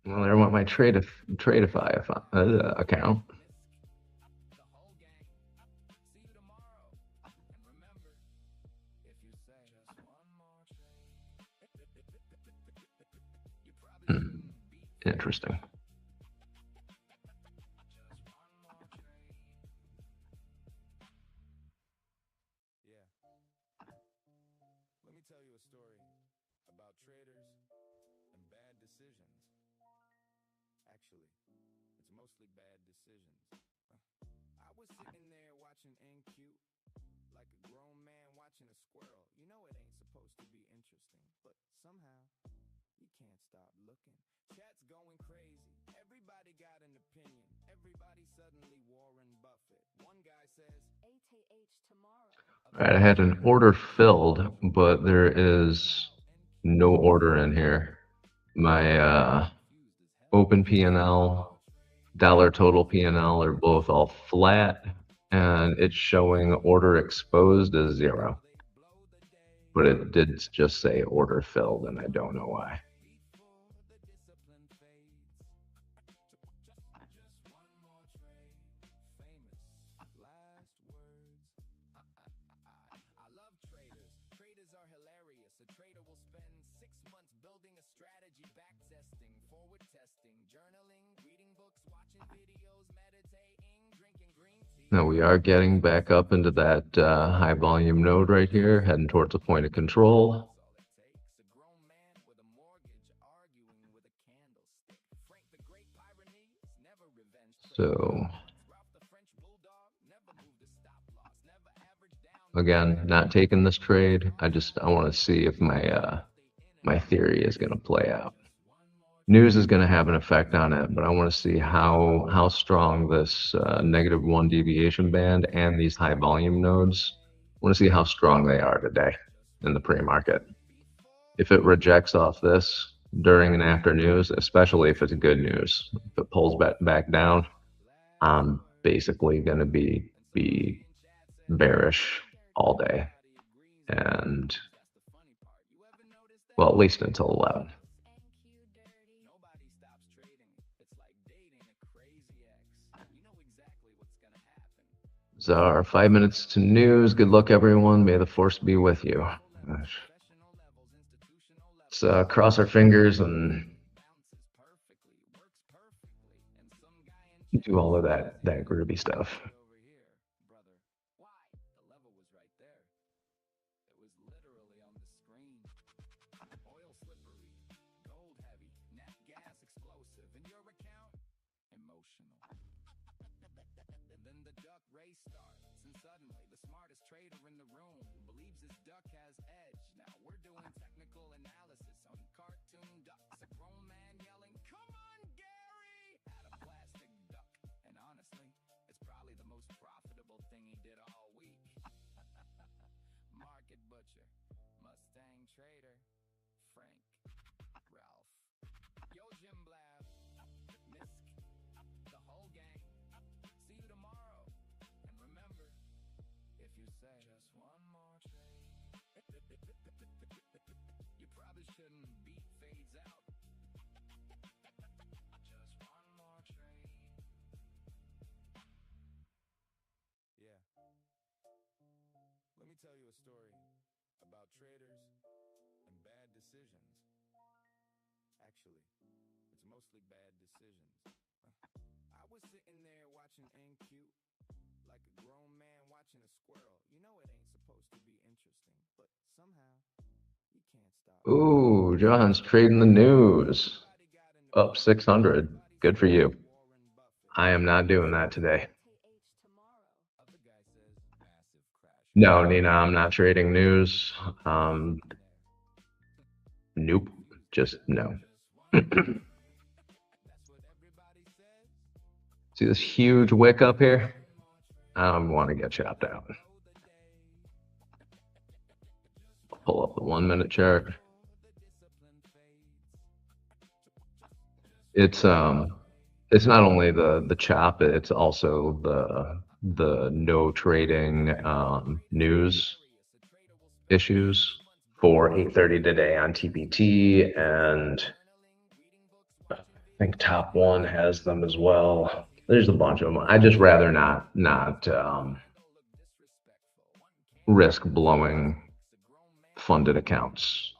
well, there went my Tradeify account. Interesting. Let me tell you a story about traders and bad decisions. Actually, it's mostly bad decisions. I was sitting there watching NQ like a grown man watching a squirrel. You know it ain't supposed to be interesting, but somehow he you can't stop looking. Chat's going crazy. Everybody got an opinion. Everybody suddenly Warren Buffett. One guy says, ATH tomorrow. All right, I had an order filled, but there is no order in here. My open P&L, dollar total P&L are both all flat, and it's showing order exposed as 0. But it did just say order filled, and I don't know why. Traders are hilarious. A trader will spend 6 months building a strategy, back testing, forward testing, journaling, reading books, watching videos, meditating, drinking green tea. Now we are getting back up into that high volume node right here, heading towards a point of control. That's all it takes. A grown man with a mortgage arguing with a candlestick. Frank the Great Pyrenees never revenge. So Ralph the French Bulldog never moved a stop loss, never averaged down. again, not taking this trade. I want to see if my theory is going to play out. News is going to have an effect on it, but I want to see how strong this -1 deviation band and these high volume nodes. I want to see how strong they are today in the pre-market. If it rejects off this during and after news, especially if it's good news, if it pulls back down, I'm basically going to be bearish all day, and well, at least until 11. Nobody stops trading. It's like dating a crazy ex. You know exactly what's gonna happen. So our 5 minutes to news. Good luck, everyone. May the force be with you. Professional levels, institutional levels. Let's cross our fingers and Bounces perfectly, works perfectly, and some guy in do all of that groovy stuff. over here, brother. Why? The level was right there. It was literally on the screen. Oil slippery, gold heavy, nat gas explosive. In your account, emotional. And then the duck race starts, and suddenly the smartest trader in the room believes his duck has edge. Now we're doing technical analysis on cartoon ducks. A grown man yelling, "Come on, Gary!" at a plastic duck. And honestly, it's probably the most profitable thing he did all week. Market butcher, Mustang trader, Frank, Ralph, Yo Jim Blab, Misk, the whole gang. See you tomorrow. And remember, if you say just one more trade, you probably shouldn't beat fades out. Just one more trade. Yeah. Let me tell you a story about traders and bad decisions. Actually, it's mostly bad decisions. I was sitting there watching NQ like a grown man watching a squirrel. You know it ain't supposed to be interesting, but somehow you can't stop. Ooh, John's trading the news. Everybody got an Up 600. Good for you. Warren Buffett. I am not doing that today. ATH tomorrow. Other guy says massive crash. No, Nina, I'm not trading news. Nope. Just no. That's what everybody says. See this huge wick up here? I don't want to get chopped out. I'll pull up the 1 minute chart. It's not only the chop, it's also the no trading news issues for 8:30 today on TPT, and I think Top One has them as well. There's a bunch of them. I just rather not risk blowing funded accounts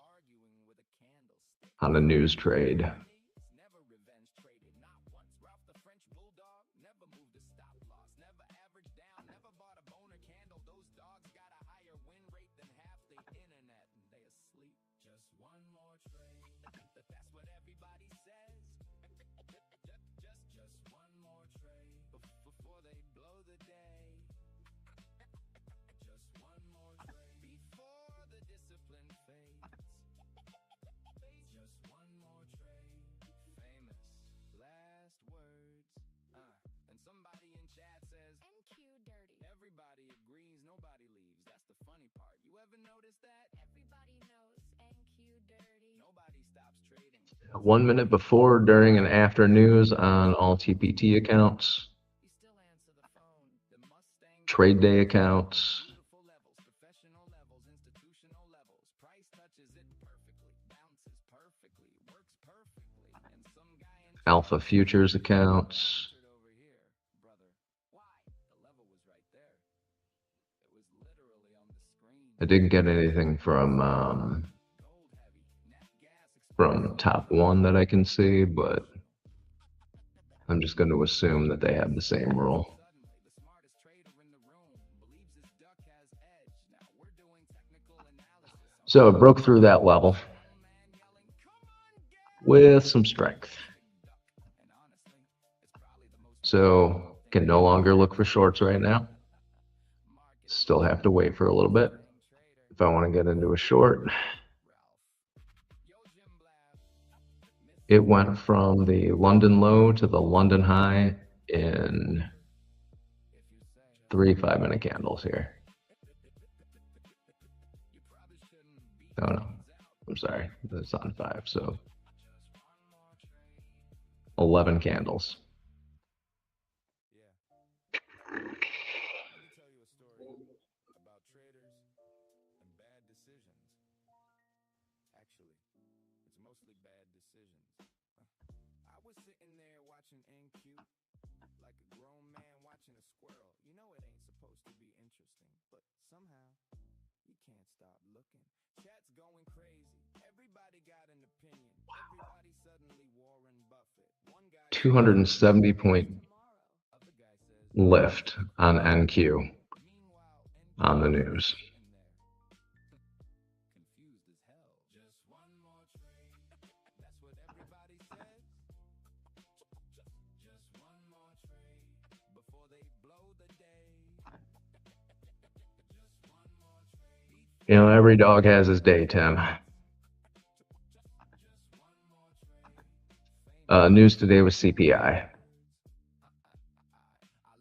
on a news trade. Never revenge traded, not once. Ralph the French Bulldog never moved a stop loss, never averaged down, never bought a boner candle. Those dogs got a higher win rate than half the internet, and they asleep. Just one more trade. That's what everybody says. Just one more trade before they blow the day. Just one more trade before the discipline fades. Just one more ever noticed that? Everybody knows NQ dirty. Nobody stops trading. 1 minute before, during, and after news on all TPT accounts, You still answer the phone. The Mustang trade day accounts, beautiful levels, professional levels, institutional levels. Price touches it perfectly, bounces perfectly, works perfectly. And some guy in Alpha Futures accounts. entered over here, brother. Why? The level was right there. It was literally on the screen. I didn't get anything from Gold heavy, net gas explosive. Top One that I can see, but I'm just going to assume that they have the same rule. Suddenly, the smartest trader in the room believes his duck has edge. Now we're doing technical analysis on So it broke through that level grown man yelling, "Come on, Gary!" with some strength. Duck. And honestly, it's probably the most So can no longer look for shorts right now. market Still have to wait for a little bit bang trader. if I want to get into a short. Ralph. Yo, Jim Blab. It went from the London low to the London high in If you say 3 5-minute candles here. you probably shouldn't beat Oh no, things out. I'm sorry, that's on 5, so Just one more trade. 11 candles. Yeah. Let me tell you a story about traders and bad decisions. Actually, it's mostly bad decisions. I was sitting there watching NQ like a grown man watching a squirrel. You know it ain't supposed to be interesting, but somehow you can't stop looking. Chat's going crazy. Everybody got an opinion. Everybody suddenly Warren Buffett. One guy 270 point Tomorrow. other guy says lift on NQ meanwhile on the news. sitting there confused as hell. Just one more trade. That's what everybody says. Just one more trade before they blow the day. Just one more trade. You know, every dog has his day, Tim. Just one more trade. News today was CPI. I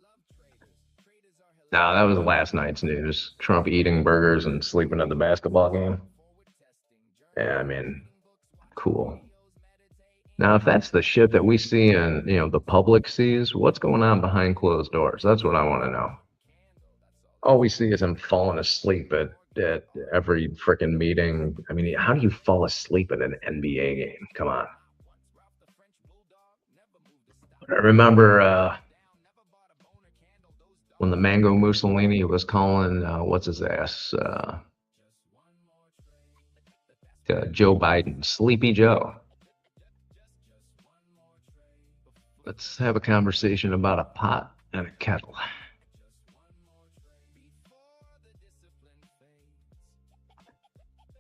love traders. Traders are hilarious. Now, that was last night's news. Trump eating burgers and sleeping at the basketball game. Forward testing. Yeah, I mean, Reading books, watching cool. videos, meditating. Now, if that's the shit that we see and, the public sees, what's going on behind closed doors? That's what I want to know. Candle, that's all. All we see is him falling asleep at every freaking meeting. I mean, how do you fall asleep at an NBA game? Come on. Once Ralph the French bulldog never moved a stop. I remember Down, never bought a boner candle. Those when the Mango Mussolini was calling, what's his ass, just one more trade. Joe Biden, Sleepy Joe. Just one more trade. Let's have a conversation about a pot and a kettle. Just one more trade. Before the discipline fades. Just one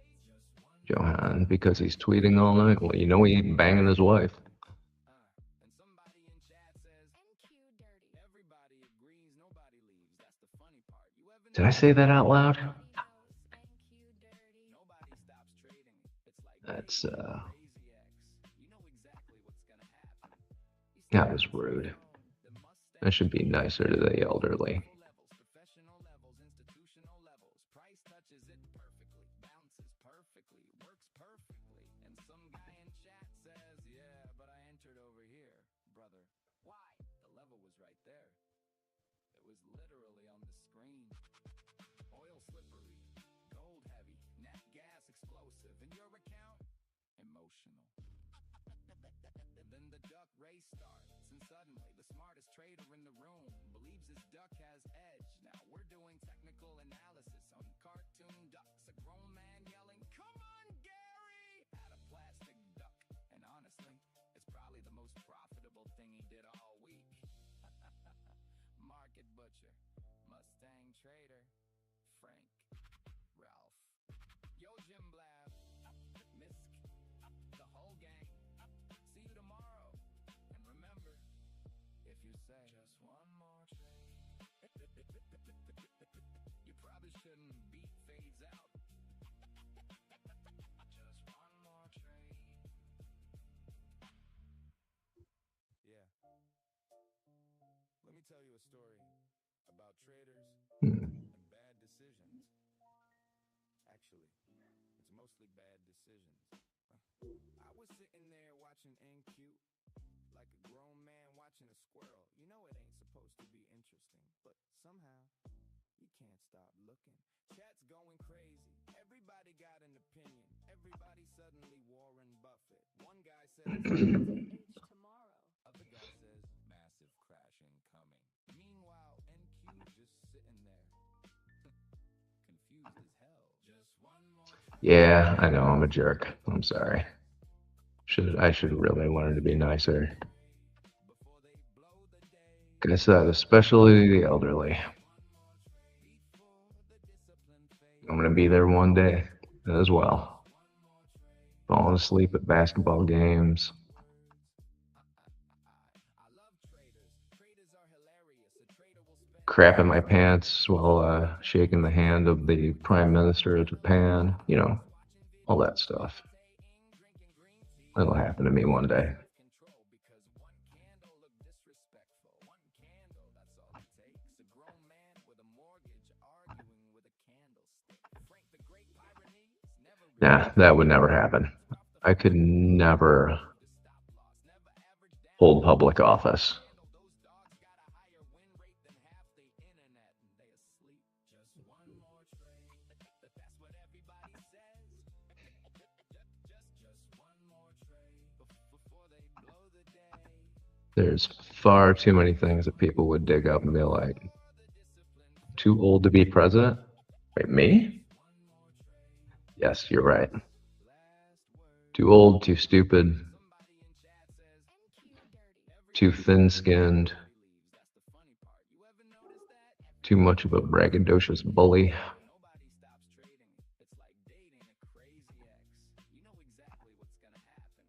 Johan, because he's tweeting all night. Well, he banging his wife. and somebody in chat says NQ dirty. everybody agrees, nobody leaves. That's the funny part. You ever Did I say that out loud? Everybody knows NQ dirty. nobody stops trading. It's like That's, dating a crazy ex. You know exactly what's gonna happen. You that still was answer the rude. phone. The Mustang I should be nicer to the elderly. beautiful levels, professional levels, institutional levels. Price touches it perfectly, bounces perfectly, works perfectly. And some guy in chat says, "Yeah, but I entered over here, brother." Why? The level was right there. It was literally on the screen. Oil slippery, gold heavy, net gas explosive. In your account, emotional. And then the duck race starts, and suddenly the smartest trader in the room believes his duck has edge. Now we're doing technical analysis on cartoon ducks. A grown man yelling, "Come on, Gary!" at a plastic duck. And honestly, it's probably the most profitable thing he did all week. Market butcher, Mustang trader, Frank, Ralph. Yo, Jim Blab, Misk, the whole gang. See you tomorrow. And remember, if you say just one more trade, you probably shouldn't beat fades out. Just one more trade. Yeah. Let me tell you a story about traders Hmm. and bad decisions. mostly bad decisions. I was sitting there watching NQ like a grown man watching a squirrel. You know it ain't supposed to be interesting, but somehow you can't stop looking. Chat's going crazy. Everybody got an opinion. Everybody suddenly Warren Buffett. One guy says H tomorrow. other guy says massive crash incoming. Meanwhile, NQ just sitting there, confused as hell. Just one more Yeah, I know I'm a jerk. I'm sorry. I should really learn to be nicer. before they blow the day. Like I said, especially the elderly. Before the discipline fades. I'm gonna be there one day as well. Falling asleep at basketball games. I love traders. Traders are hilarious. A trader will spend Crap in my pants while shaking the hand of the Prime Minister of Japan. You know, all that stuff. drinking green tea. That'll happen to me one day. Control because one candle looked disrespectful. One candle, that's all it takes. A grown man with a mortgage arguing with a candlestick. Frank the Great Pyrenees never Nah, that would never happen. I could never the stop loss, never averaged down. hold public office. Those dogs got a higher win rate than half the internet and they asleep. Just one more trade. That's what everybody says. Just one more trade before they blow the day. There's far too many things that people would dig up and be like, too old to be president? Wait, me? Yes, you're right. Too old, too stupid, NQ dirty. too thin-skinned, too much of a braggadocious bully. Nobody stops trading. It's like dating a crazy ex. You know exactly what's gonna happen.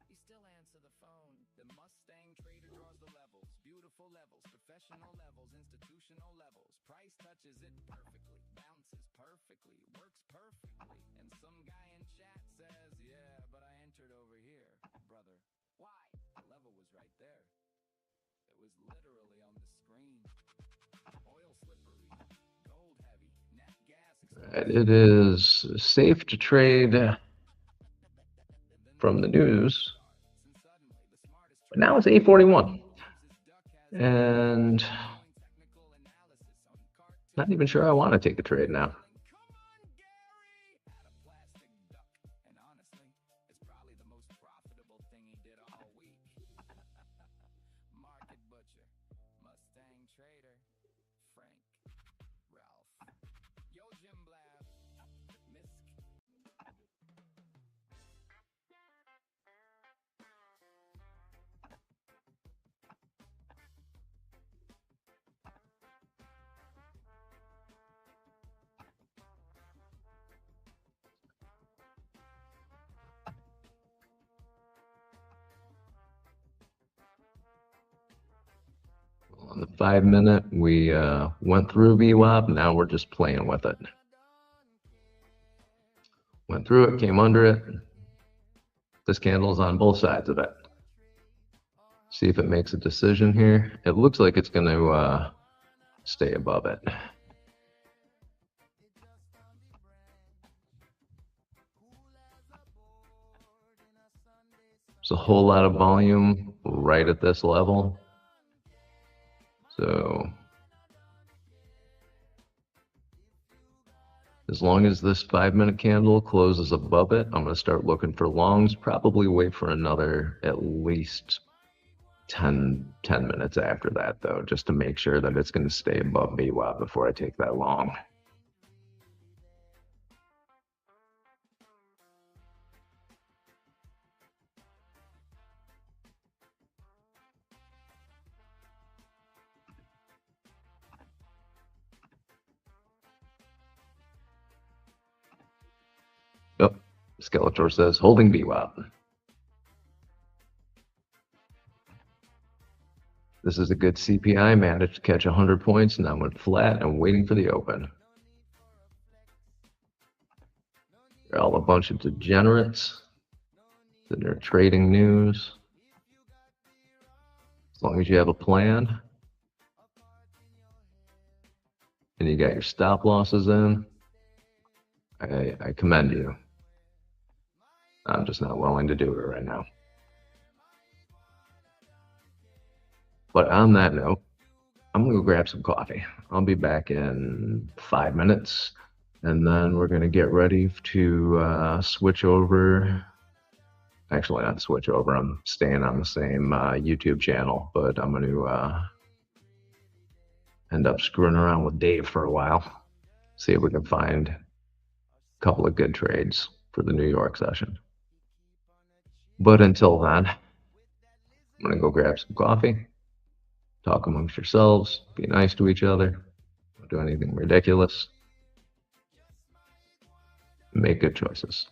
You still answer the phone. The Mustang trader draws the levels, beautiful levels, professional levels, institutional levels. Price touches it perfectly, bounces perfectly, works perfectly. And some guy in chat says, yeah, but I entered over here. Brother, why? The level was right there. It was literally on the screen. Oil slippery, gold heavy, net gas. It is safe to trade from the news. But now it's 8:41. And not even sure I want to take a trade now. Come on, Gary! Had a plastic duck, and honestly, it's probably the most profitable thing he did all week. Market butcher, Mustang trader, Frank, Ralph, Yo Jim Blab, Misk. On the 5-minute, we went through VWAP. Now we're just playing with it. Went through it, came under it. This candle's on both sides of it. See if it makes a decision here. It looks like it's going to stay above it. There's a whole lot of volume right at this level. So as long as this 5-minute candle closes above it, I'm going to start looking for longs. Probably wait for another at least 10 minutes after that, though, just to make sure that it's going to stay above VWAP before I take that long. Oh, Skeletor says holding VWAP. This is a good CPI. Managed to catch 100 points, and I went flat and waiting for the open. They're all a bunch of degenerates. Then they're trading news. As long as you have a plan and you got your stop losses in, I commend you. I'm just not willing to do it right now. But on that note, I'm gonna go grab some coffee. I'll be back in 5 minutes, and then we're gonna get ready to switch over. Actually, not switch over. I'm staying on the same YouTube channel, but I'm gonna end up screwing around with Dave for a while. See if we can find a couple of good trades for the New York session. But until then, I'm gonna go grab some coffee. Talk amongst yourselves, be nice to each other, don't do anything ridiculous, make good choices.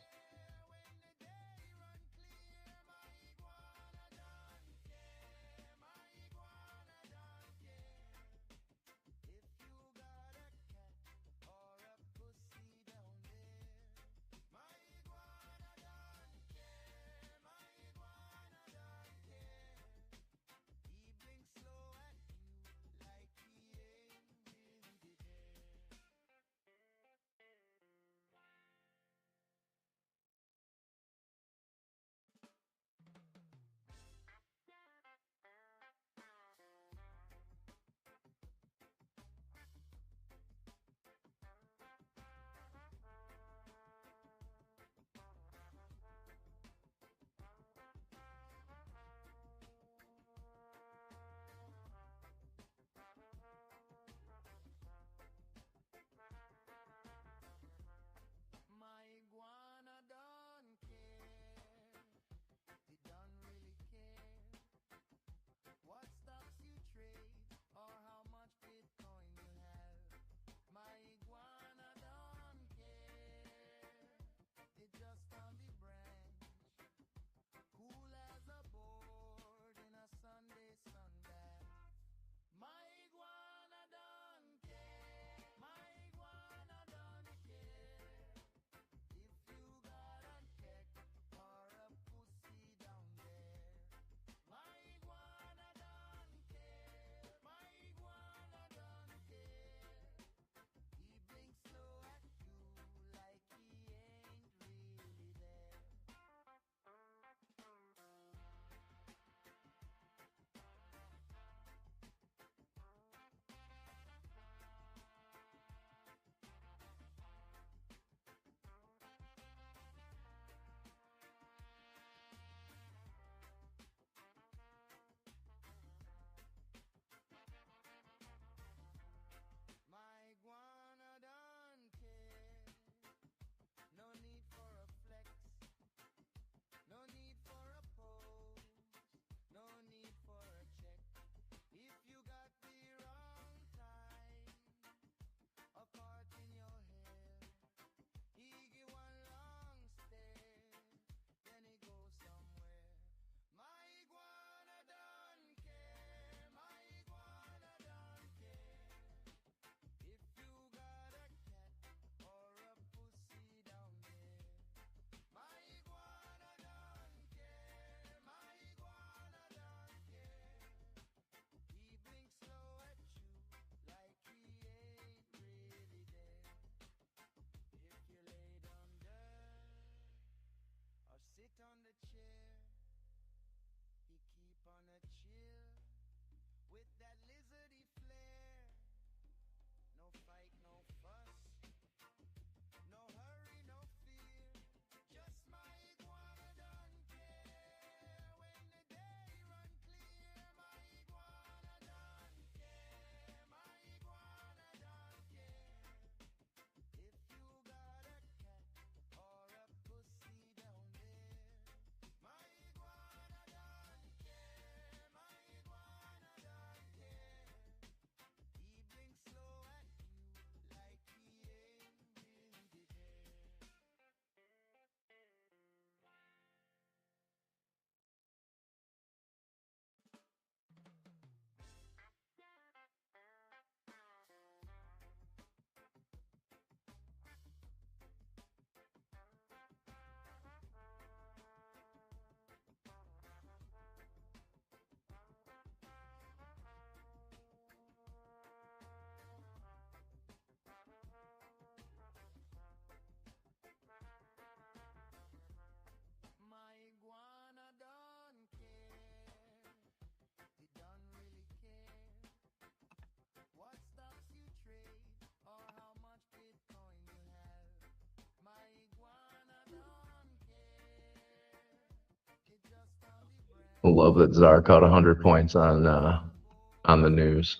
I love that Czar caught 100 points on the news.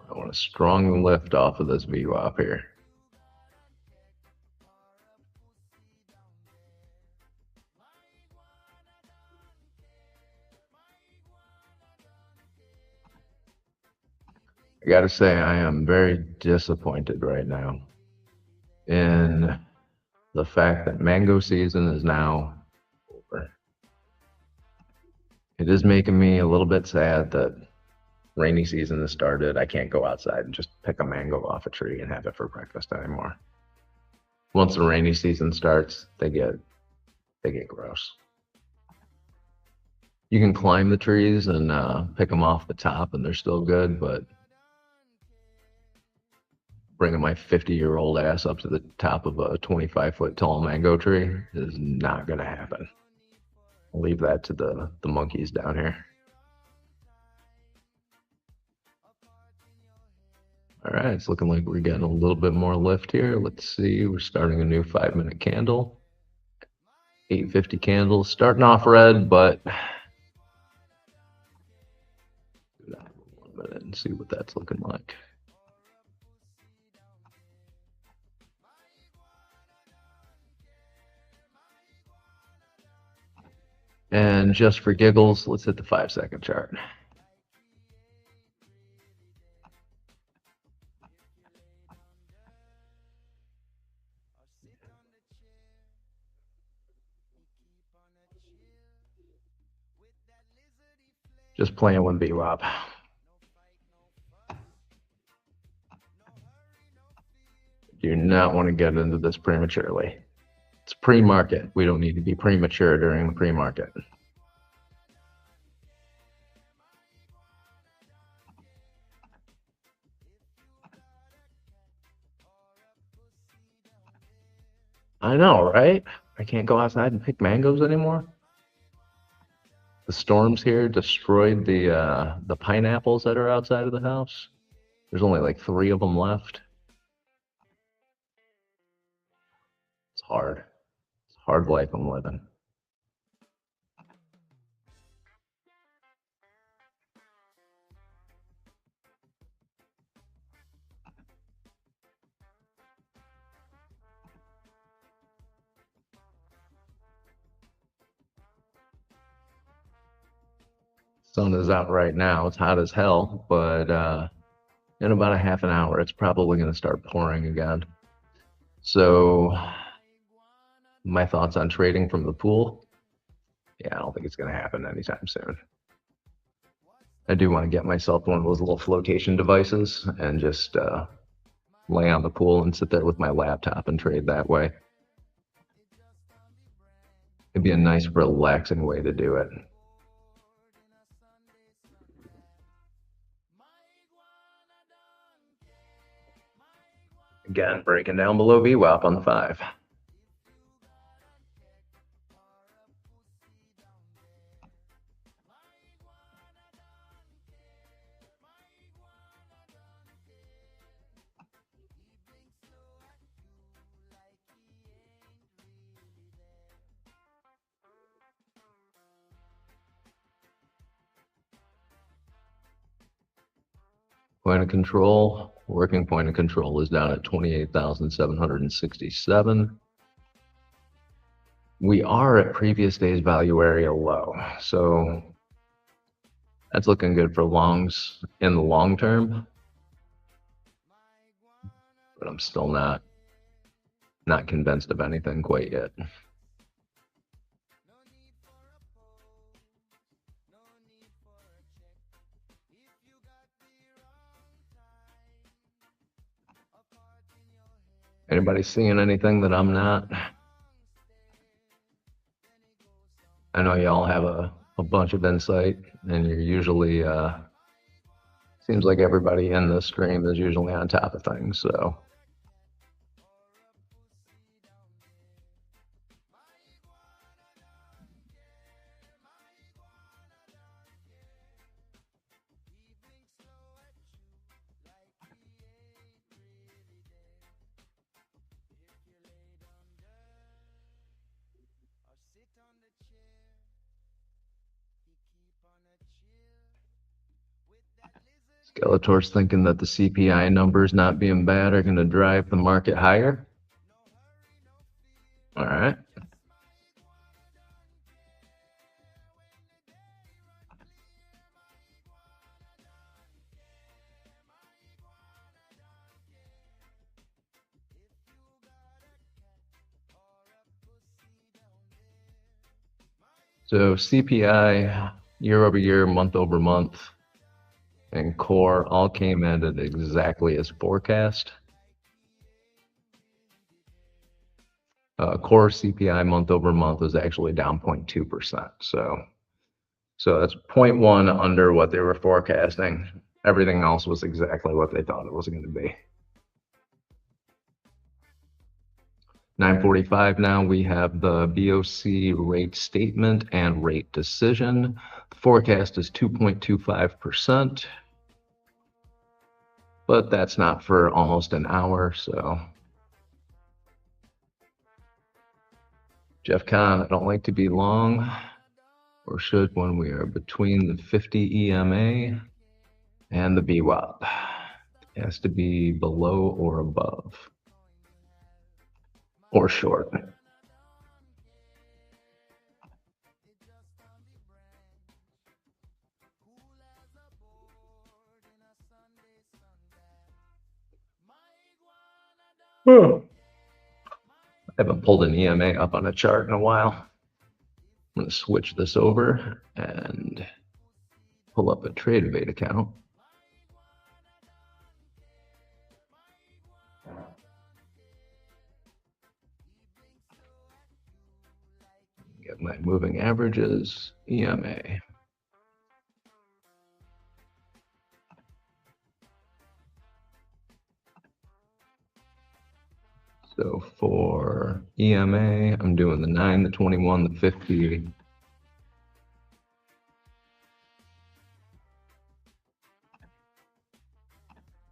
I want a strong lift off of this VWAP here. I gotta say, I am very disappointed right now in the fact that mango season is now over. It is making me a little bit sad that rainy season has started. I can't go outside and just pick a mango off a tree and have it for breakfast anymore. Once the rainy season starts, they get gross. You can climb the trees and pick them off the top, and they're still good, but bringing my 50-year-old ass up to the top of a 25-foot tall mango tree is not going to happen. I'll leave that to the monkeys down here. All right, it's looking like we're getting a little bit more lift here. Let's see, we're starting a new 5-minute candle. 850 candles, starting off red, but 1 minute and see what that's looking like. And just for giggles, let's hit the 5-second chart. Just playing with VWAP. Do not want to get into this prematurely. It's pre-market. We don't need to be premature during the pre-market. I know, right? I can't go outside and pick mangoes anymore. The storms here destroyed the pineapples that are outside of the house. There's only like 3 of them left. It's hard. It's a hard life I'm living. Sun is out right now. It's hot as hell, but in about a half an hour, it's probably going to start pouring again. So my thoughts on trading from the pool? Yeah, I don't think it's going to happen anytime soon. I do want to get myself one of those little flotation devices and just lay on the pool and sit there with my laptop and trade that way. It'd be a nice, relaxing way to do it. Again, breaking down below VWAP on the 5. Point of control, working point of control is down at 28,767. We are at previous day's value area low, so that's looking good for longs in the long term. But I'm still not convinced of anything quite yet. Anybody seeing anything that I'm not? I know y'all have a bunch of insight, and you're usually, seems like everybody in this stream is usually on top of things, so. Skeletor's thinking that the CPI numbers not being bad are going to drive the market higher. All right. So CPI year over year, month over month, and core all came in at exactly as forecast. Core CPI month over month was actually down 0.2%. So that's 0.1 under what they were forecasting. Everything else was exactly what they thought it was going to be. 9:45 now, we have the BOC rate statement and rate decision. The forecast is 2.25%, but that's not for almost an hour, so. Jeff Kahn, I don't like to be long, or should when we are between the 50 EMA and the VWAP. It has to be below or above, or short. I haven't pulled an EMA up on a chart in a while. I'm going to switch this over and pull up a TradeVate account. Get my moving averages, EMA. So for EMA, I'm doing the 9, the 21, the 50,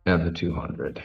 and the 200.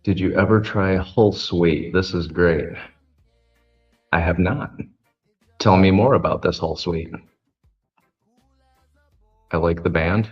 Did you ever try Whole Suite? This is great. I have not. Tell me more about this Whole Suite. I like the band.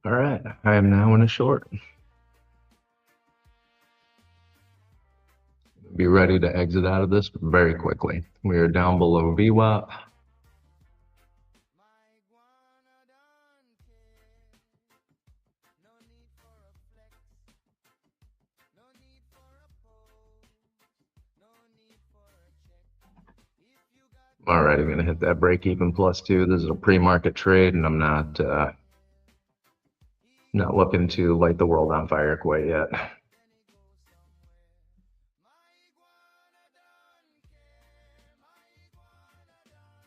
All right, I am now in a short. Be ready to exit out of this very quickly. We are down below VWAP. All right, I'm going to hit that break even +2. This is a pre-market trade, and I'm not looking to light the world on fire quite yet.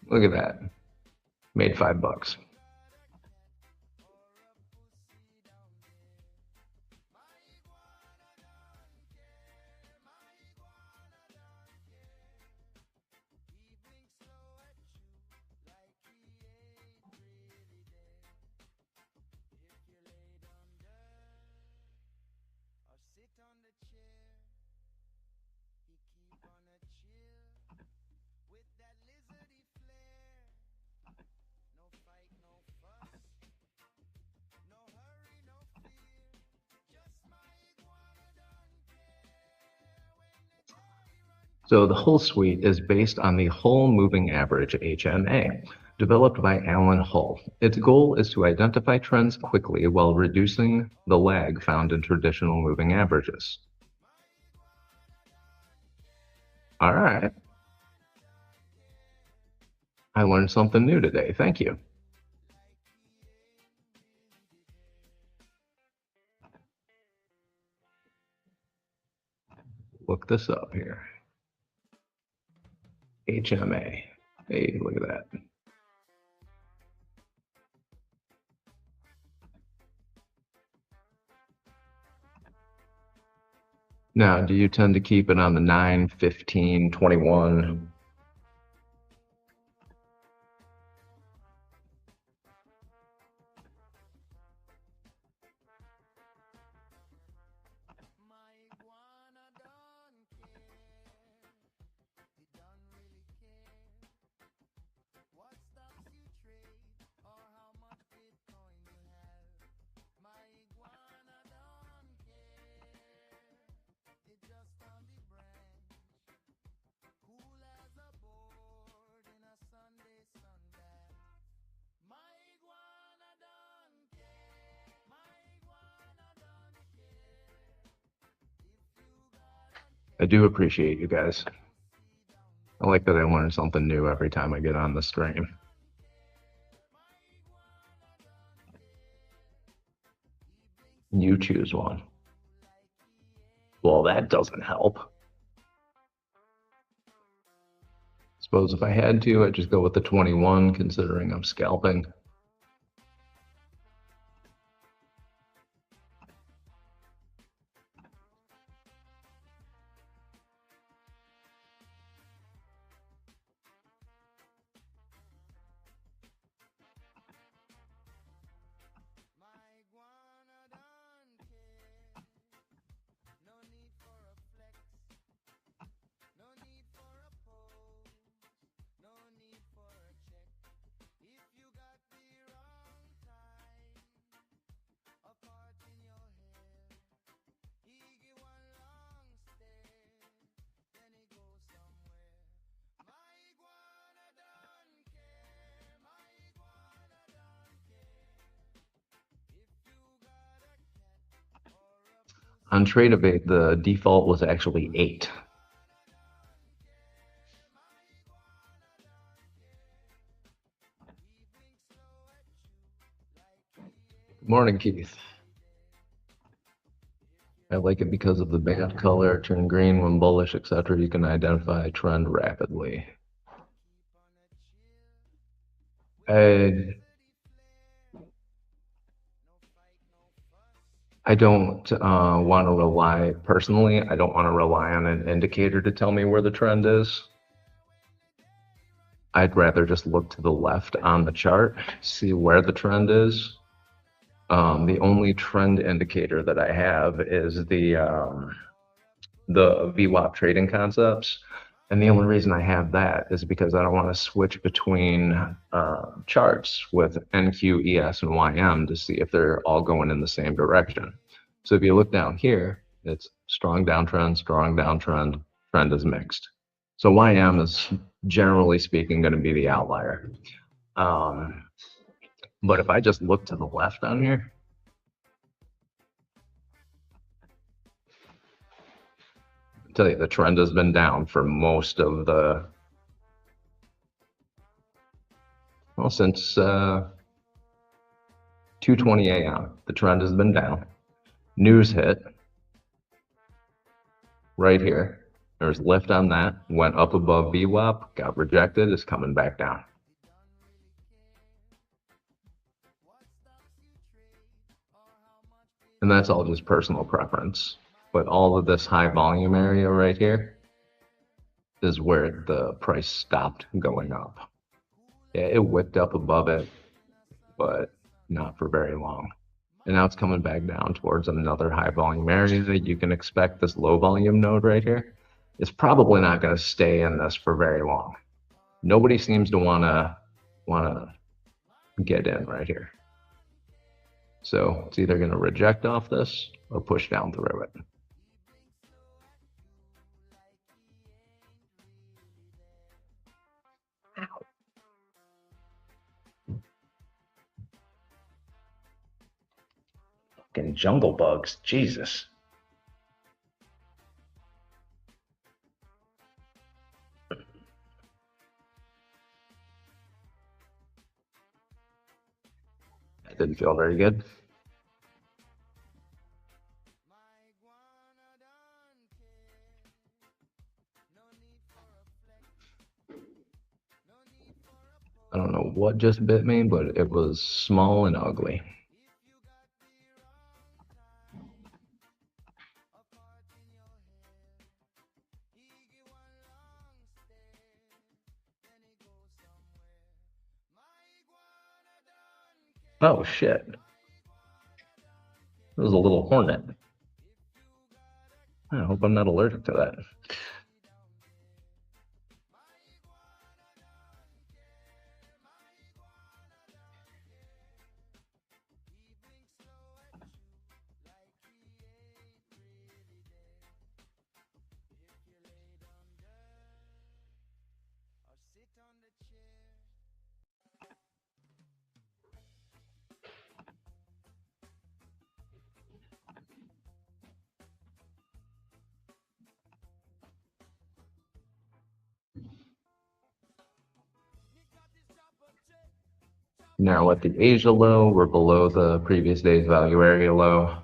Look at that. Made $5. So the Hull suite is based on the Hull Moving Average, HMA, developed by Alan Hull. Its goal is to identify trends quickly while reducing the lag found in traditional moving averages. All right. I learned something new today. Thank you. Look this up here. HMA. Hey, look at that. Now, do you tend to keep it on the 9, 15, 21? I do appreciate you guys. I like that I learn something new every time I get on the stream. You choose one. Well, that doesn't help. Suppose if I had to, I'd just go with the 21, considering I'm scalping. On Tradeovate, the default was actually 8. Good morning, Keith. I like it because of the band color, turn green when bullish, etc. You can identify a trend rapidly. I don't want to rely, personally, I don't want to rely on an indicator to tell me where the trend is. I'd rather just look to the left on the chart, see where the trend is. The only trend indicator that I have is the VWAP trading concepts. And the only reason I have that is because I don't want to switch between charts with NQ, ES, and YM to see if they're all going in the same direction. So if you look down here, it's strong downtrend, trend is mixed. So YM is generally speaking going to be the outlier. But if I just look to the left on here, I tell you, the trend has been down for most of the, well, since 2:20 a.m. The trend has been down. News hit right here. There's lift on that, went up above VWAP, got rejected, is coming back down. And that's all just personal preference. But all of this high volume area right here is where the price stopped going up. Yeah, it wicked up above it, but not for very long. And now it's coming back down towards another high volume area that you can expect. This low volume node right here is probably not going to stay in this for very long. Nobody seems to want to get in right here. So it's either going to reject off this or push down through it. Fucking jungle bugs, Jesus. That didn't feel very good. I don't know what just bit me, but it was small and ugly. Oh shit. It was a little hornet. I hope I'm not allergic to that. Now at the Asia low, we're below the previous day's value area low.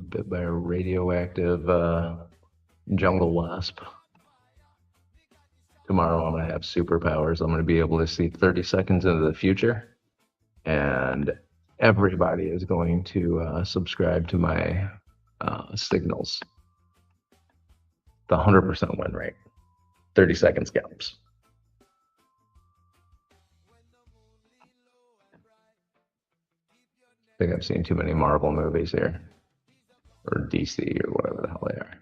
Bit by a radioactive jungle wasp. Tomorrow I'm going to have superpowers. I'm going to be able to see 30 seconds into the future. And everybody is going to subscribe to my signals. The 100% win rate. 30-second scalps. I think I've seen too many Marvel movies here. Or DC or whatever the hell they are.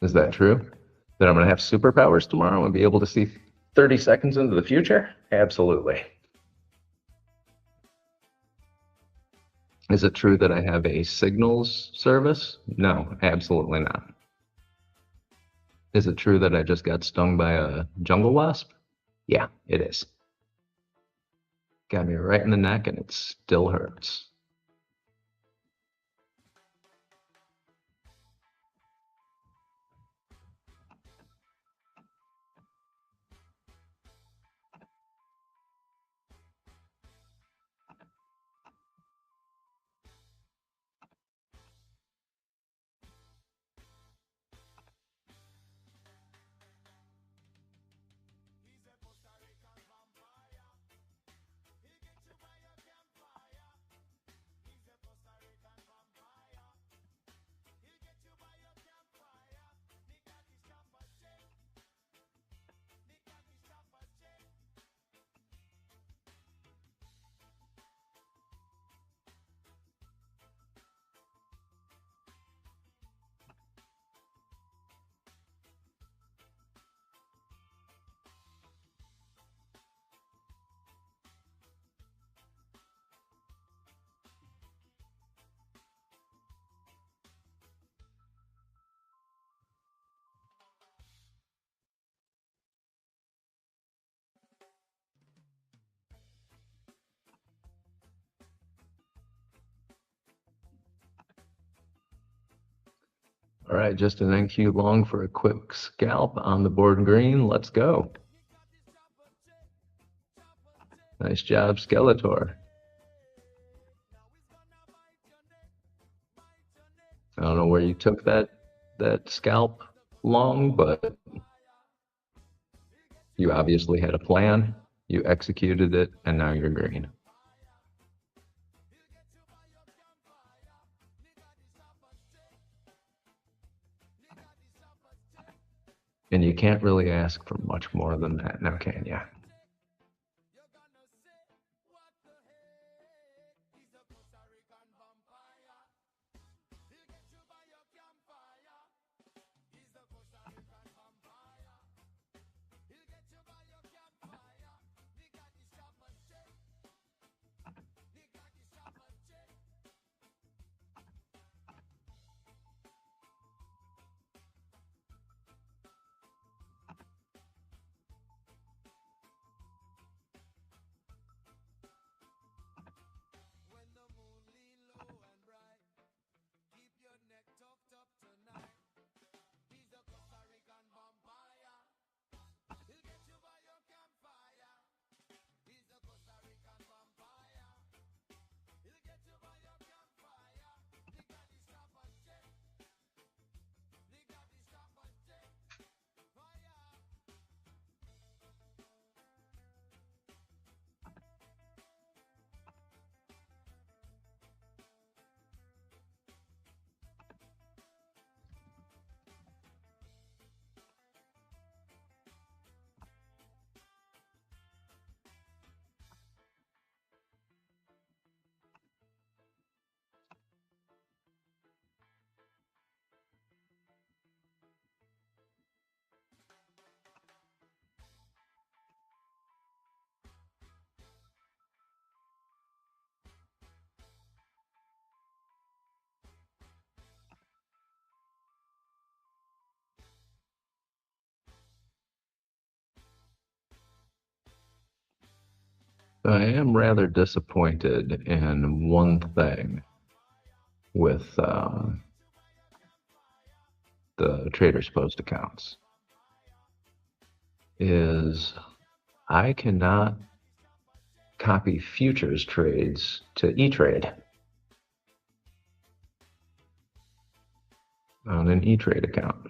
Is that true? That I'm going to have superpowers tomorrow and be able to see 30 seconds into the future? Absolutely. Is it true that I have a signals service? No, absolutely not. Is it true that I just got stung by a jungle wasp? Yeah, it is. Got me right in the neck and it still hurts. All right, just an NQ long for a quick scalp on the board green. Let's go. Nice job, Skeletor. I don't know where you took that scalp long, but you obviously had a plan. You executed it, and now you're green. And you can't really ask for much more than that now, can you? I am rather disappointed in one thing with the Trader's Post accounts is I cannot copy futures trades to E-Trade on an E-Trade account.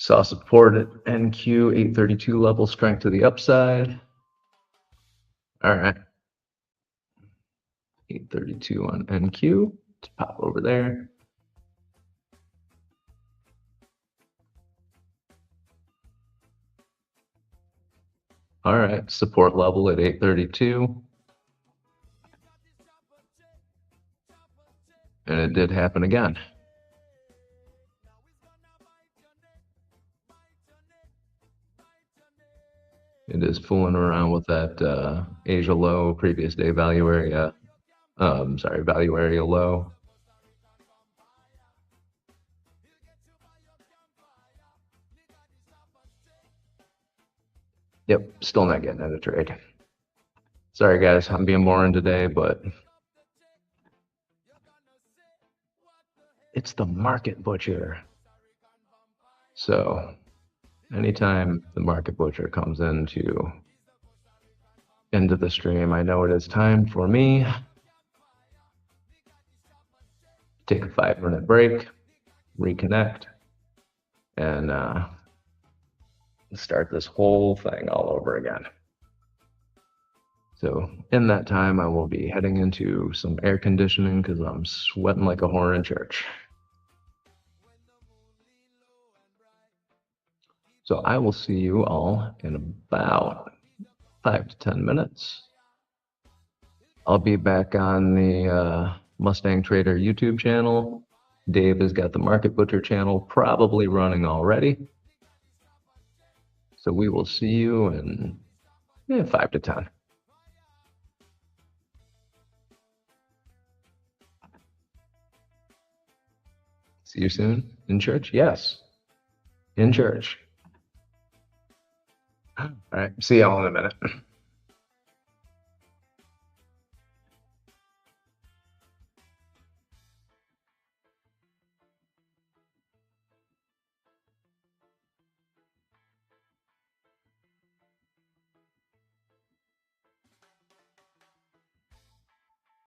Saw support at NQ 832 level, strength to the upside. All right. 832 on NQ. Let's pop over there. All right, support level at 832. And it did happen again. It is fooling around with that Asia low, previous day value area. Value area low. Yep, still not getting out of trade. Sorry guys, I'm being boring today, but it's the market butcher. So anytime the market butcher comes into the stream, I know it is time for me to take a 5-minute break, reconnect, and start this whole thing all over again. So in that time, I will be heading into some air conditioning because I'm sweating like a whore in church. So I will see you all in about 5 to 10 minutes. I'll be back on the Mustang Trader YouTube channel. Dave has got the Market Butcher channel probably running already. So we will see you in 5 to 10. See you soon in church? Yes, in church. All right. See y'all in a minute.